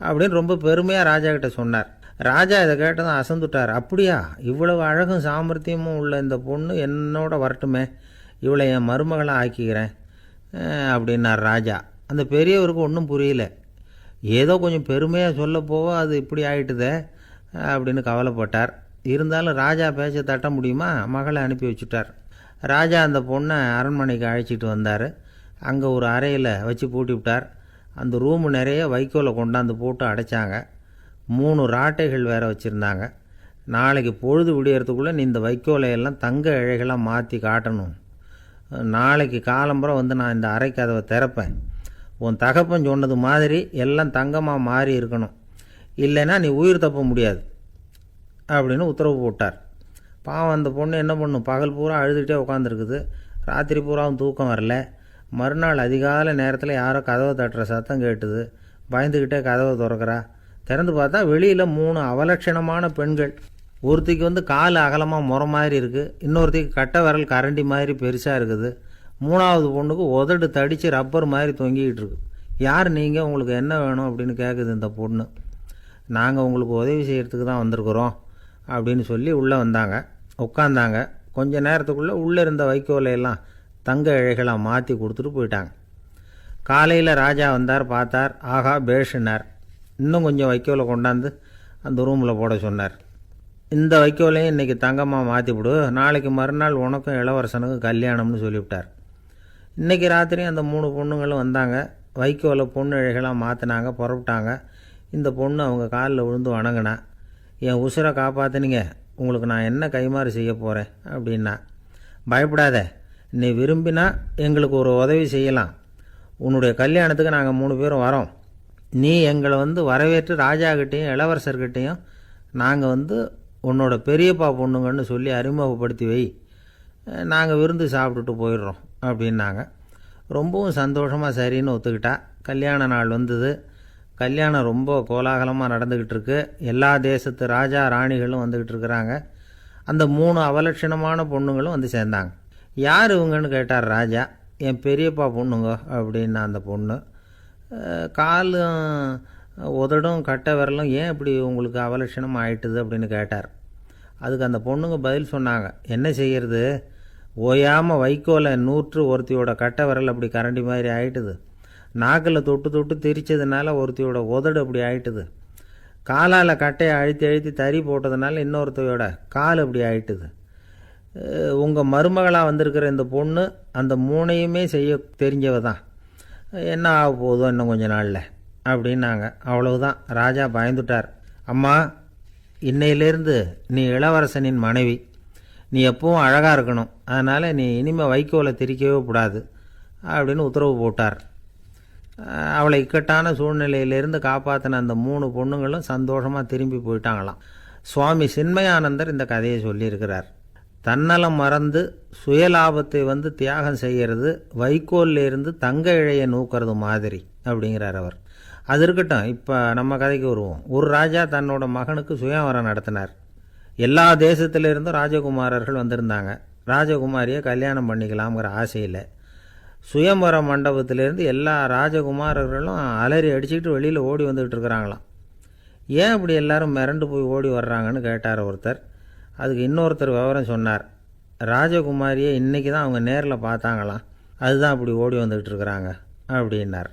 அப்படின்னு ரொம்ப பெருமையாக ராஜா கிட்ட சொன்னார். ராஜா இதை கேட்டதும் அசந்துட்டார். அப்படியா, இவ்வளவு அழகும் சாமர்த்தியமும் உள்ள இந்த பொண்ணு என்னோட வரட்டுமே, இவளை என் மருமகளை ஆக்கிக்கிறேன் அப்படின்னார் ராஜா. அந்த பெரியவருக்கு ஒன்றும் புரியல. ஏதோ கொஞ்சம் பெருமையாக சொல்ல போவோ அது இப்படி ஆகிட்டுதே அப்படின்னு கவலைப்பட்டார். இருந்தாலும் ராஜா பேச்ச தட்ட முடியுமா, மகளை அனுப்பி வச்சுட்டார். ராஜா அந்த பொண்ணை அரண்மனைக்கு அழைச்சிட்டு வந்தார். அங்கே ஒரு அறையில் வச்சு பூட்டி விட்டார். அந்த ரூமு நிறைய வைக்கோலை கொண்டாந்து போட்டு அடைச்சாங்க. 3 ராட்டைகள் வேறு வச்சுருந்தாங்க. நாளைக்கு பொழுது விடியறதுக்குள்ளே நீ இந்த வைக்கோலையெல்லாம் தங்க இழைகளாக மாற்றி காட்டணும். நாளைக்கு காலம்புறம் நான் இந்த அறை கதவை திறப்பேன். உன் தகப்பன் சொன்னது மாதிரி எல்லாம் தங்கமாக மாறி இருக்கணும், இல்லைன்னா நீ உயிர் தப்ப முடியாது அப்படின்னு உத்தரவு போட்டார். பாவம் அந்த பொண்ணு என்ன பண்ணும், பகல் பூரா அழுதுகிட்டே உட்காந்துருக்குது. ராத்திரி பூராவும் தூக்கம் வரல. மறுநாள் அதிகாலை நேரத்தில் யாரோ கதவை தட்டுற சத்தம் கேட்டுது. பயந்துக்கிட்டே கதவை திறக்கிறா. திறந்து பார்த்தா வெளியில் 3 அவலட்சணமான பெண்கள். ஒருத்திக்கு கால் அகலமாக முறை மாதிரி இருக்குது, இன்னொருத்திக்கு கட்டை விரல் கரண்டி மாதிரி பெருசாக இருக்குது, 3ஆவது பொண்ணுக்கு உதடு தடித்து ரப்பர் மாதிரி தொங்கிக்கிட்டு இருக்கு. யார் நீங்கள், உங்களுக்கு என்ன வேணும் அப்படின்னு கேட்குது இந்த பொண்ணு. நாங்கள் உங்களுக்கு உதவி செய்கிறதுக்கு தான் வந்திருக்கிறோம் அப்படின்னு சொல்லி உள்ளே வந்தாங்க. உட்காந்தாங்க. கொஞ்ச நேரத்துக்குள்ளே உள்ளே இருந்த வைக்கோலையெல்லாம் தங்க இழைகளாக மாற்றி கொடுத்துட்டு போயிட்டாங்க. காலையில் ராஜா வந்தார், பார்த்தார். ஆகா பேஷுனார். இன்னும் கொஞ்சம் வைக்கோலை கொண்டாந்து அந்த ரூமில் போட சொன்னார். இந்த வைக்கோலையும் இன்றைக்கி தங்கமாக மாற்றிவிடு, நாளைக்கு மறுநாள் உனக்கும் இளவரசனுக்கும் கல்யாணம்னு சொல்லிவிட்டார். இன்றைக்கி ராத்திரி அந்த 3 பொண்ணுங்களும் வந்தாங்க. வைக்கோலை பொண்ணு இழைகளாக மாற்றினாங்க, புறப்பட்டாங்க. இந்த பொண்ணு அவங்க காலில் விழுந்து வணங்கினா. என் உசுரை காப்பாற்றினீங்க, உங்களுக்கு நான் என்ன கைமாறு செய்ய போகிறேன் அப்படின்னா. பயப்படாத, நீ விரும்பினா எங்களுக்கு ஒரு உதவி செய்யலாம். உன்னுடைய கல்யாணத்துக்கு நாங்கள் 3 பேரும் வரோம். நீ எங்களை வரவேற்று ராஜாக்கிட்டேயும் இளவரசர்கிட்டையும் நாங்கள் உன்னோட பெரியப்பா பொண்ணுங்கன்னு சொல்லி அறிமுகப்படுத்தி வை, நாங்கள் விருந்து சாப்பிட்டுட்டு போயிடுறோம் அப்படின்னாங்க. ரொம்பவும் சந்தோஷமாக சரின்னு ஒத்துக்கிட்டா. கல்யாண நாள் வந்தது. கல்யாணம் ரொம்ப கோலாகலமாக நடந்துக்கிட்டு இருக்கு. எல்லா தேசத்து ராஜா ராணிகளும் வந்துக்கிட்டு இருக்கிறாங்க. அந்த 3 அவலட்சணமான பொண்ணுங்களும் சேர்ந்தாங்க. யார் இவங்கன்னு கேட்டார் ராஜா. என் பெரியப்பா பொண்ணுங்க அப்படின்னா அந்த பொண்ணு. காலும் உதடும் கட்டை விரலும் ஏன் இப்படி உங்களுக்கு அவலட்சணம் ஆயிட்டுது அப்படின்னு கேட்டார். அதுக்கு அந்த பொண்ணுங்க பதில் சொன்னாங்க, என்ன செய்கிறது, ஓயாமல் வைக்கோலை நூற்று ஒருத்தியோட கட்டை விரல் அப்படி கரண்டி மாதிரி ஆயிட்டுது, நாக்கில் தொட்டு தொட்டு திரிச்சதுனால ஒருத்தியோட உதடு அப்படி ஆயிட்டுது, காலால் கட்டையை அழுத்தி அழுத்தி தறி போட்டதுனால இன்னொருத்தையோட கால் அப்படி ஆயிட்டுது. உங்கள் மருமகளாக வந்திருக்கிற இந்த பொண்ணு அந்த மூணையுமே செய்ய தெரிஞ்சவ தான், என்ன ஆக போதும் இன்னும் கொஞ்ச நாளில் அப்படின்னாங்க. அவ்வளவுதான், ராஜா பயந்துட்டார். அம்மா, இன்னையிலேருந்து நீ இளவரசனின் மனைவி, நீ எப்பவும் அழகாக இருக்கணும், அதனால் நீ இனிமேல் வைக்கோலை திரிக்கவே கூடாது அப்படின்னு உத்தரவு போட்டார். அவளை இக்கட்டான சூழ்நிலையிலேருந்து காப்பாற்றின அந்த 3 பொண்ணுங்களும் சந்தோஷமாக திரும்பி போயிட்டாங்களாம். சுவாமி சின்மயானந்தர் இந்த கதையை சொல்லியிருக்கிறார். தன்னலம் மறந்து சுயலாபத்தை தியாகம் செய்கிறது வைக்கோல்லேருந்து தங்க இழையை நூக்கிறது மாதிரி அப்படிங்கிறார் அவர். அது இருக்கட்டும், இப்போ நம்ம கதைக்கு வருவோம். ஒரு ராஜா தன்னோட மகனுக்கு சுயவரம் நடத்தினார். எல்லா தேசத்திலிருந்தும் ராஜகுமாரர்கள் வந்திருந்தாங்க. ராஜகுமாரியை கல்யாணம் பண்ணிக்கலாம்ங்கிற ஆசையில் சுயம்பர மண்டபத்திலேருந்து எல்லா ராஜகுமாரர்களும் அலறி அடிச்சுக்கிட்டு வெளியில் ஓடி வந்துக்கிட்டு இருக்கிறாங்களாம். ஏன் இப்படி எல்லாரும் மிரண்டு போய் ஓடி வர்றாங்கன்னு கேட்டார் ஒருத்தர். அதுக்கு இன்னொருத்தர் விவரம் சொன்னார். ராஜகுமாரியை இன்றைக்கி தான் அவங்க நேரில் பார்த்தாங்களாம், அதுதான் இப்படி ஓடி வந்துக்கிட்டு இருக்கிறாங்க அப்படின்னார்.